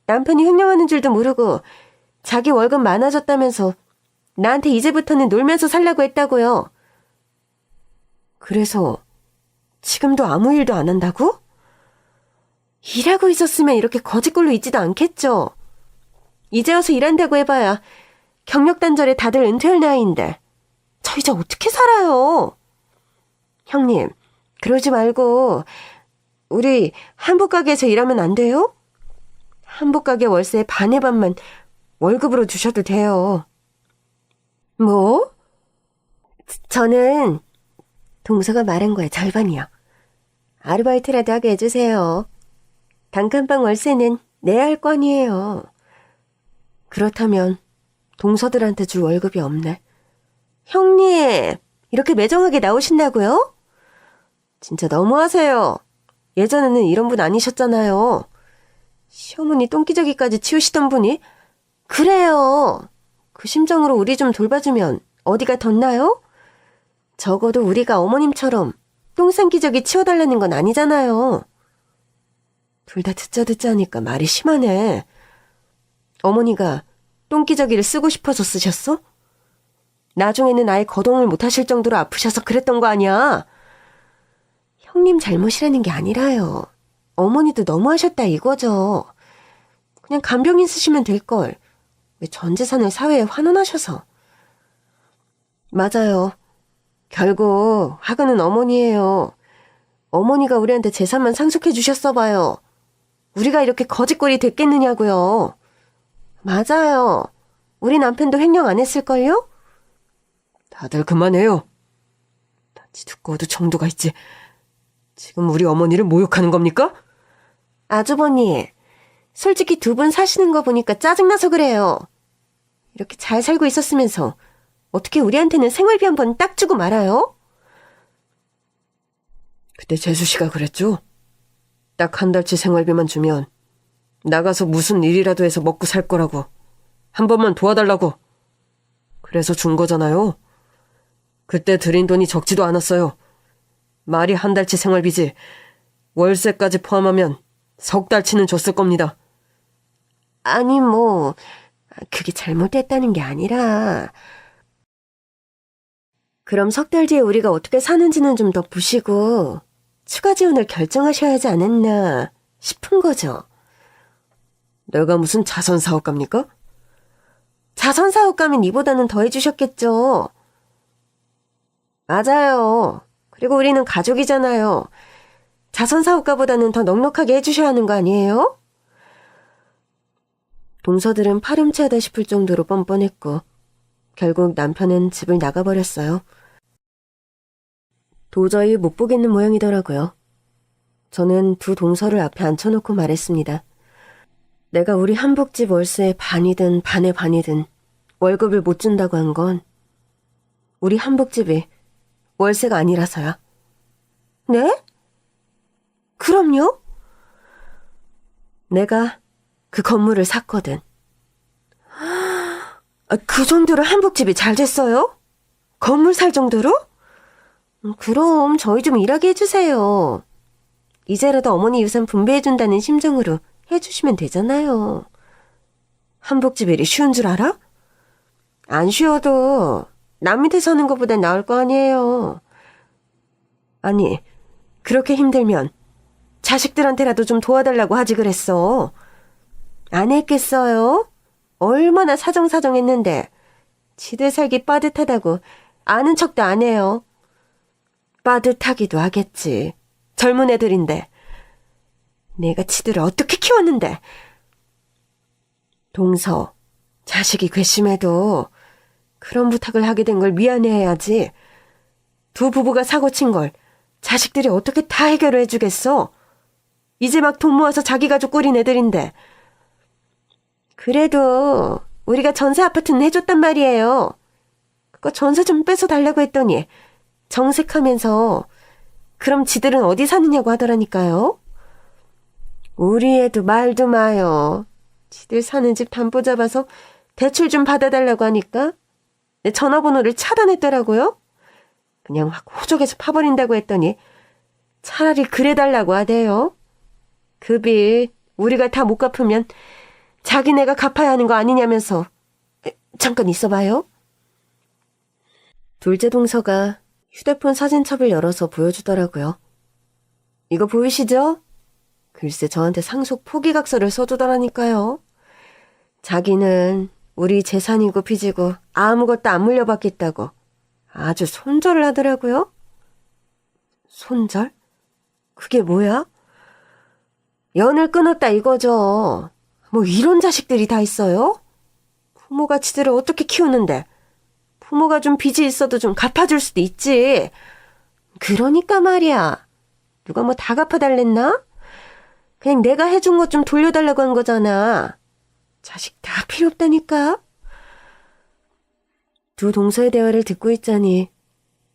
남편이 횡령하는 줄도 모르고 자기 월급 많아졌다면서 나한테 이제부터는 놀면서 살라고 했다고요. 그래서 지금도 아무 일도 안 한다고? 일하고 있었으면 이렇게 거짓골로 있지도 않겠죠. 이제 와서 일한다고 해봐야 경력 단절에 다들 은퇴할 나이인데 저 이제 어떻게 살아요? 형님, 그러지 말고 우리 한복가게에서 일하면 안 돼요? 한복가게 월세의 반의 반만 월급으로 주셔도 돼요. 뭐? 저는 동서가 말한 거에 절반이요. 아르바이트라도 하게 해주세요. 단칸방 월세는 내야 할 건이에요. 그렇다면 동서들한테 줄 월급이 없네. 형님, 이렇게 매정하게 나오신다고요? 진짜 너무하세요. 예전에는 이런 분 아니셨잖아요. 시어머니 똥기저귀까지 치우시던 분이? 그래요. 그 심정으로 우리 좀 돌봐주면 어디가 덧나요? 적어도 우리가 어머님처럼 똥싼기저귀 치워달라는 건 아니잖아요. 둘 다 듣자 하니까 말이 심하네. 어머니가 똥기저귀를 쓰고 싶어서 쓰셨어? 나중에는 아예 거동을 못하실 정도로 아프셔서 그랬던 거 아니야? 형님 잘못이라는 게 아니라요. 어머니도 너무하셨다 이거죠. 그냥 간병인 쓰시면 될걸. 왜 전 재산을 사회에 환원하셔서. 맞아요. 결국 화근은 어머니예요. 어머니가 우리한테 재산만 상속해 주셨어 봐요. 우리가 이렇게 거짓골이 됐겠느냐고요. 맞아요. 우리 남편도 횡령 안 했을걸요? 다들 그만해요. 단지 두꺼워도 정도가 있지. 지금 우리 어머니를 모욕하는 겁니까? 아주버니, 솔직히 두 분 사시는 거 보니까 짜증나서 그래요. 이렇게 잘 살고 있었으면서 어떻게 우리한테는 생활비 한 번 딱 주고 말아요? 그때 재수 씨가 그랬죠? 딱 한 달치 생활비만 주면 나가서 무슨 일이라도 해서 먹고 살 거라고. 한 번만 도와달라고. 그래서 준 거잖아요. 그때 드린 돈이 적지도 않았어요. 말이 한 달치 생활비지 월세까지 포함하면 석 달치는 줬을 겁니다. 아니 뭐 그게 잘못됐다는 게 아니라 그럼 석 달 뒤에 우리가 어떻게 사는지는 좀 더 보시고 추가 지원을 결정하셔야 하지 않았나 싶은 거죠. 내가 무슨 자선사업가입니까? 자선사업가면 이보다는 더 해주셨겠죠. 맞아요. 그리고 우리는 가족이잖아요. 자선사업가보다는 더 넉넉하게 해주셔야 하는 거 아니에요? 동서들은 파렴치하다 싶을 정도로 뻔뻔했고 결국 남편은 집을 나가버렸어요. 도저히 못 보겠는 모양이더라고요. 저는 두 동서를 앞에 앉혀놓고 말했습니다. 내가 우리 한복집 월세의 반이든 반의 반이든 월급을 못 준다고 한 건 우리 한복집이 월세가 아니라서야. 네? 그럼요? 내가 그 건물을 샀거든. 그 정도로 한복집이 잘 됐어요? 건물 살 정도로? 그럼 저희 좀 일하게 해주세요. 이제라도 어머니 유산 분배해준다는 심정으로 해주시면 되잖아요. 한복집 일이 쉬운 줄 알아? 안 쉬워도 남 밑에 사는 것보단 나을 거 아니에요. 아니, 그렇게 힘들면 자식들한테라도 좀 도와달라고 하지 그랬어. 안 했겠어요? 얼마나 사정사정했는데 지들 살기 빠듯하다고 아는 척도 안 해요. 빠듯하기도 하겠지. 젊은 애들인데. 내가 지들을 어떻게 키웠는데. 동서, 자식이 괘씸해도 그런 부탁을 하게 된 걸 미안해해야지. 두 부부가 사고친 걸 자식들이 어떻게 다 해결을 해주겠어? 이제 막 돈 모아서 자기 가족 꾸린 애들인데. 그래도 우리가 전세 아파트는 해줬단 말이에요. 그거 전세 좀 뺏어 달라고 했더니 정색하면서 그럼 지들은 어디 사느냐고 하더라니까요. 우리 애도 말도 마요. 지들 사는 집 담보 잡아서 대출 좀 받아달라고 하니까 내 전화번호를 차단했더라고요. 그냥 확 호적에서 파버린다고 했더니 차라리 그래달라고 하대요. 그 빚 우리가 다 못 갚으면 자기네가 갚아야 하는 거 아니냐면서. 잠깐 있어봐요. 둘째 동서가 휴대폰 사진첩을 열어서 보여주더라고요. 이거 보이시죠? 글쎄 저한테 상속 포기각서를 써주더라니까요. 자기는 우리 재산이고 빚이고 아무것도 안 물려받겠다고 아주 손절을 하더라고요. 손절? 그게 뭐야? 연을 끊었다 이거죠. 뭐 이런 자식들이 다 있어요? 부모가 지들을 어떻게 키우는데 부모가 좀 빚이 있어도 좀 갚아줄 수도 있지. 그러니까 말이야. 누가 뭐 다 갚아달랬나? 그냥 내가 해준 것 좀 돌려달라고 한 거잖아. 자식 다 필요 없다니까. 두 동서의 대화를 듣고 있자니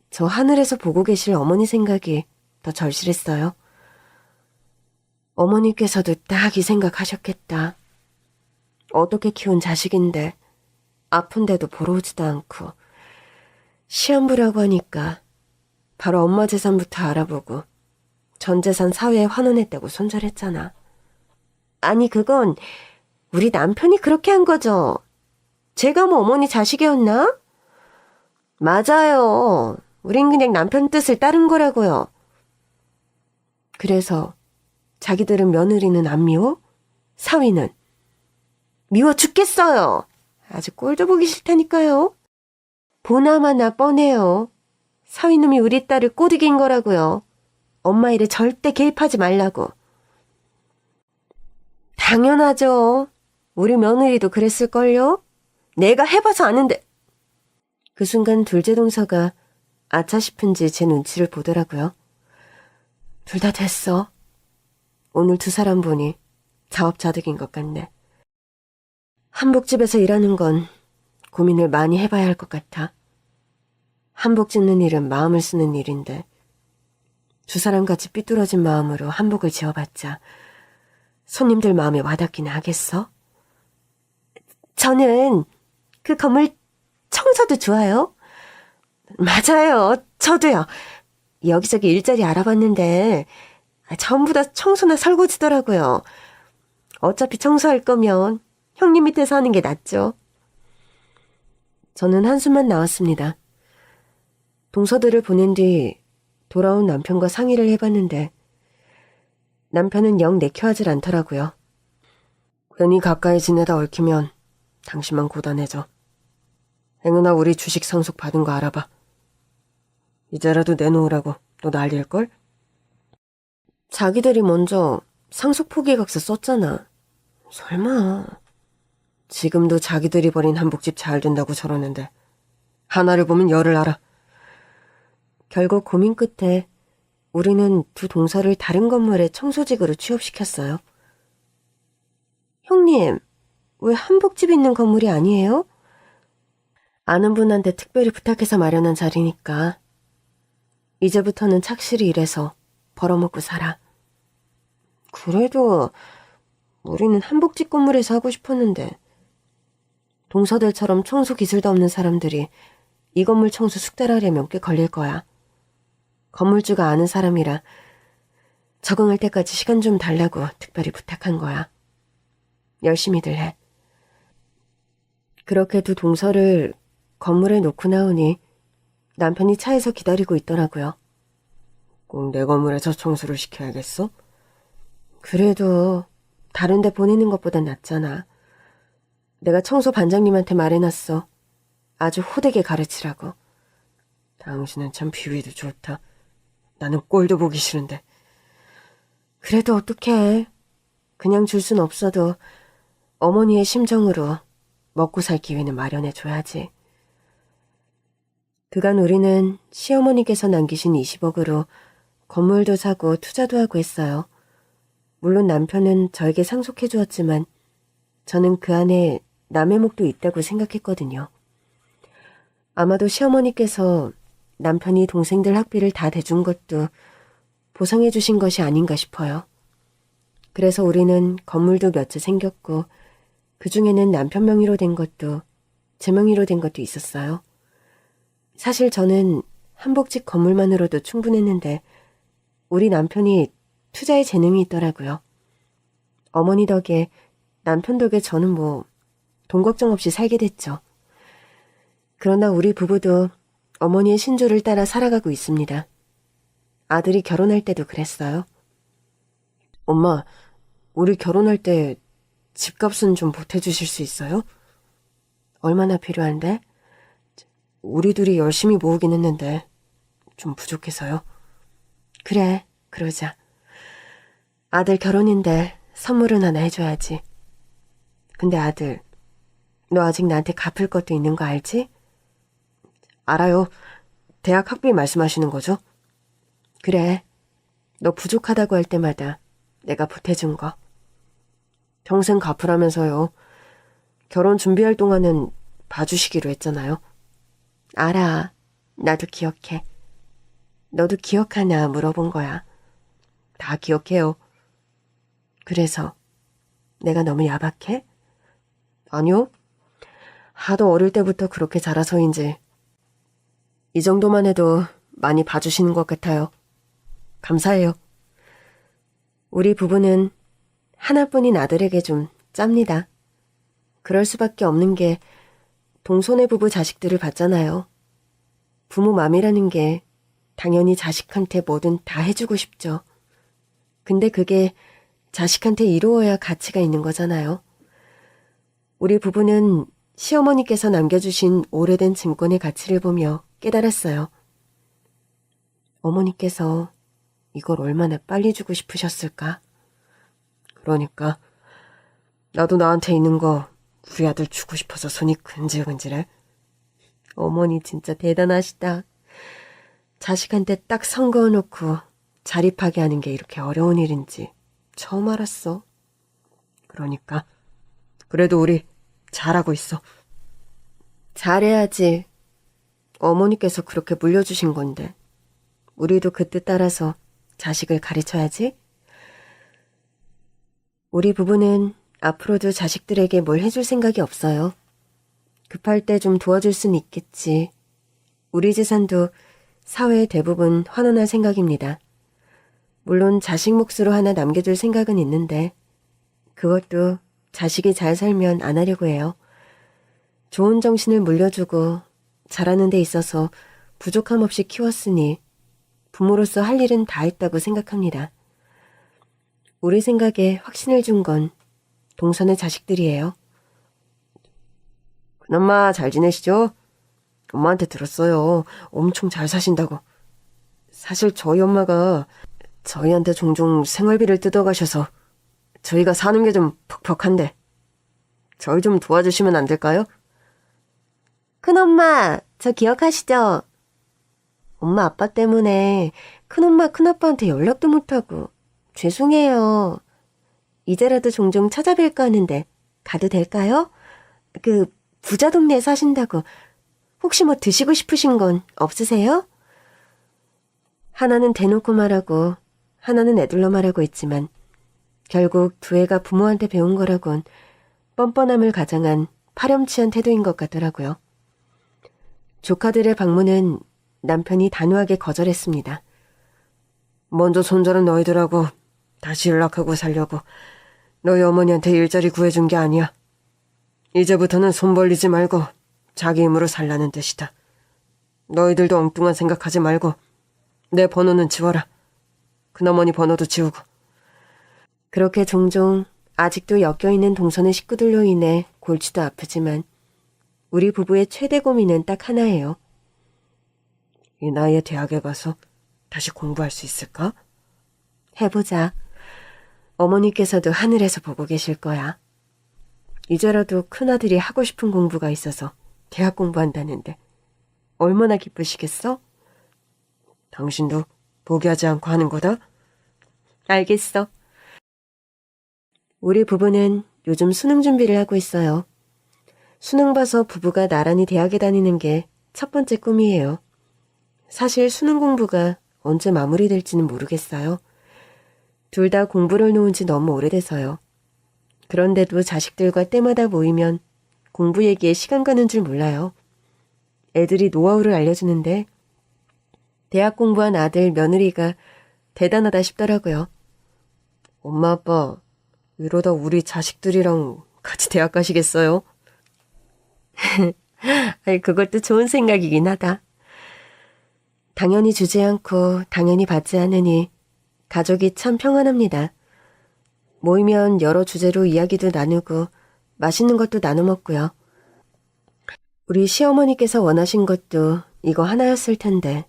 저 하늘에서 보고 계실 어머니 생각이 더 절실했어요. 어머니께서도 딱 이 생각하셨겠다. 어떻게 키운 자식인데 아픈데도 보러 오지도 않고 시한부라고 하니까 바로 엄마 재산부터 알아보고 전 재산 사회에 환원했다고 손절했잖아. 아니 그건 우리 남편이 그렇게 한 거죠. 제가 뭐 어머니 자식이었나? 맞아요. 우린 그냥 남편 뜻을 따른 거라고요. 그래서 자기들은 며느리는 안 미워? 사위는? 미워 죽겠어요. 아주 꼴도 보기 싫다니까요. 보나마나 뻔해요. 사위놈이 우리 딸을 꼬드긴 거라고요. 엄마 일에 절대 개입하지 말라고. 당연하죠. 우리 며느리도 그랬을걸요? 내가 해봐서 아는데. 그 순간 둘째 동서가 아차 싶은지 제 눈치를 보더라고요. 둘 다 됐어. 오늘 두 사람 보니 자업자득인 것 같네. 한복집에서 일하는 건 고민을 많이 해봐야 할 것 같아. 한복 짓는 일은 마음을 쓰는 일인데 두 사람 같이 삐뚤어진 마음으로 한복을 지어봤자 손님들 마음에 와닿기는 하겠어? 저는 그 건물 청소도 좋아요. 맞아요. 저도요. 여기저기 일자리 알아봤는데 전부 다 청소나 설거지더라고요. 어차피 청소할 거면 형님 밑에서 하는 게 낫죠. 저는 한숨만 나왔습니다. 동서들을 보낸 뒤 돌아온 남편과 상의를 해봤는데 남편은 영 내켜하질 않더라고요. 괜히 가까이 지내다 얽히면 당신만 고단해져. 행은아 우리 주식 상속 받은 거 알아봐. 이제라도 내놓으라고 너 난리일걸? 자기들이 먼저 상속 포기각서 썼잖아. 설마. 지금도 자기들이 버린 한복집 잘 된다고 저러는데 하나를 보면 열을 알아. 결국 고민 끝에 우리는 두 동서를 다른 건물에 청소직으로 취업시켰어요. 형님, 왜 한복집 있는 건물이 아니에요? 아는 분한테 특별히 부탁해서 마련한 자리니까. 이제부터는 착실히 일해서 벌어먹고 살아. 그래도 우리는 한복집 건물에서 하고 싶었는데 동서들처럼 청소 기술도 없는 사람들이 이 건물 청소 숙달하려면 꽤 걸릴 거야. 건물주가 아는 사람이라 적응할 때까지 시간 좀 달라고 특별히 부탁한 거야. 열심히들 해. 그렇게 두 동서를 건물에 놓고 나오니 남편이 차에서 기다리고 있더라고요. 꼭 내 건물에서 청소를 시켜야겠어? 그래도 다른 데 보내는 것보단 낫잖아. 내가 청소 반장님한테 말해놨어. 아주 호되게 가르치라고. 당신은 참 비위도 좋다. 나는 꼴도 보기 싫은데. 그래도 어떡해. 그냥 줄 순 없어도 어머니의 심정으로 먹고 살 기회는 마련해줘야지. 그간 우리는 시어머니께서 남기신 20억으로 건물도 사고 투자도 하고 했어요. 물론 남편은 저에게 상속해 주었지만 저는 그 안에 남의 몫도 있다고 생각했거든요. 아마도 시어머니께서 남편이 동생들 학비를 다 대준 것도 보상해 주신 것이 아닌가 싶어요. 그래서 우리는 건물도 몇 채 생겼고 그중에는 남편 명의로 된 것도 제 명의로 된 것도 있었어요. 사실 저는 한복집 건물만으로도 충분했는데 우리 남편이 투자에 재능이 있더라고요. 어머니 덕에 남편 덕에 저는 돈 걱정 없이 살게 됐죠. 그러나 우리 부부도 어머니의 신조를 따라 살아가고 있습니다. 아들이 결혼할 때도 그랬어요. 엄마, 우리 결혼할 때 집값은 좀 보태주실 수 있어요? 얼마나 필요한데? 우리 둘이 열심히 모으긴 했는데 좀 부족해서요. 그래, 그러자. 아들 결혼인데 선물은 하나 해줘야지. 근데 아들, 너 아직 나한테 갚을 것도 있는 거 알지? 알아요. 대학 학비 말씀하시는 거죠? 그래. 너 부족하다고 할 때마다 내가 보태준 거. 평생 갚으라면서요. 결혼 준비할 동안은 봐주시기로 했잖아요. 알아. 나도 기억해. 너도 기억하나 물어본 거야. 다 기억해요. 그래서 내가 너무 야박해? 아니요. 하도 어릴 때부터 그렇게 자라서인지 이 정도만 해도 많이 봐주시는 것 같아요. 감사해요. 우리 부부는 하나뿐인 아들에게 좀 짭니다. 그럴 수밖에 없는 게 동손의 부부 자식들을 봤잖아요. 부모 맘이라는 게 당연히 자식한테 뭐든 다 해주고 싶죠. 근데 그게 자식한테 이루어야 가치가 있는 거잖아요. 우리 부부는 시어머니께서 남겨주신 오래된 증권의 가치를 보며 깨달았어요. 어머니께서 이걸 얼마나 빨리 주고 싶으셨을까? 그러니까 나도 나한테 있는 거 우리 아들 주고 싶어서 손이 근질근질해. 어머니 진짜 대단하시다. 자식한테 딱 선거해놓고 자립하게 하는 게 이렇게 어려운 일인지 처음 알았어. 그러니까 그래도 우리 잘하고 있어. 잘해야지. 어머니께서 그렇게 물려주신 건데 우리도 그 뜻 따라서 자식을 가르쳐야지. 우리 부부는 앞으로도 자식들에게 뭘 해줄 생각이 없어요. 급할 때 좀 도와줄 순 있겠지. 우리 재산도 사회의 대부분 환원할 생각입니다. 물론 자식 몫으로 하나 남겨둘 생각은 있는데 그것도 자식이 잘 살면 안 하려고 해요. 좋은 정신을 물려주고 자라는 데 있어서 부족함 없이 키웠으니 부모로서 할 일은 다 했다고 생각합니다. 우리 생각에 확신을 준 건 동선의 자식들이에요. 큰엄마 잘 지내시죠? 엄마한테 들었어요. 엄청 잘 사신다고. 사실 저희 엄마가 저희한테 종종 생활비를 뜯어가셔서 저희가 사는 게 좀 퍽퍽한데 저희 좀 도와주시면 안 될까요? 큰엄마, 저 기억하시죠? 엄마 아빠 때문에 큰엄마 큰아빠한테 연락도 못하고 죄송해요. 이제라도 종종 찾아뵐까 하는데 가도 될까요? 부자 동네에 사신다고 혹시 뭐 드시고 싶으신 건 없으세요? 하나는 대놓고 말하고 하나는 애들러 말하고 있지만 결국 두 애가 부모한테 배운 거라곤 뻔뻔함을 가장한 파렴치한 태도인 것 같더라고요. 조카들의 방문은 남편이 단호하게 거절했습니다. 먼저 손자는 너희들하고 다시 연락하고 살려고 너희 어머니한테 일자리 구해준 게 아니야. 이제부터는 손 벌리지 말고 자기 힘으로 살라는 뜻이다. 너희들도 엉뚱한 생각하지 말고 내 번호는 지워라. 큰어머니 번호도 지우고. 그렇게 종종 아직도 엮여있는 동선의 식구들로 인해 골치도 아프지만 우리 부부의 최대 고민은 딱 하나예요. 이 나이에 대학에 가서 다시 공부할 수 있을까? 해보자. 어머니께서도 하늘에서 보고 계실 거야. 이제라도 큰아들이 하고 싶은 공부가 있어서 대학 공부한다는데 얼마나 기쁘시겠어? 당신도 포기하지 않고 하는 거다? 알겠어. 우리 부부는 요즘 수능 준비를 하고 있어요. 수능 봐서 부부가 나란히 대학에 다니는 게 첫 번째 꿈이에요. 사실 수능 공부가 언제 마무리될지는 모르겠어요. 둘 다 공부를 놓은 지 너무 오래돼서요. 그런데도 자식들과 때마다 모이면 공부 얘기에 시간 가는 줄 몰라요. 애들이 노하우를 알려주는데 대학 공부한 아들 며느리가 대단하다 싶더라고요. 엄마 아빠 이러다 우리 자식들이랑 같이 대학 가시겠어요? 그것도 좋은 생각이긴 하다. 당연히 주지 않고 당연히 받지 않으니 가족이 참 평안합니다. 모이면 여러 주제로 이야기도 나누고 맛있는 것도 나눠 먹고요. 우리 시어머니께서 원하신 것도 이거 하나였을 텐데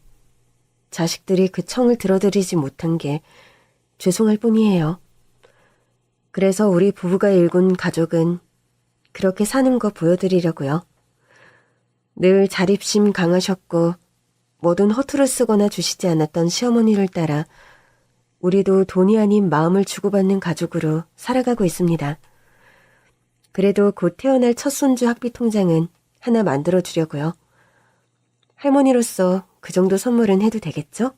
자식들이 그 청을 들어드리지 못한 게 죄송할 뿐이에요. 그래서 우리 부부가 일군 가족은 그렇게 사는 거 보여드리려고요. 늘 자립심 강하셨고 뭐든 허투루 쓰거나 주시지 않았던 시어머니를 따라 우리도 돈이 아닌 마음을 주고받는 가족으로 살아가고 있습니다. 그래도 곧 태어날 첫 손주 학비 통장은 하나 만들어 주려고요. 할머니로서 그 정도 선물은 해도 되겠죠?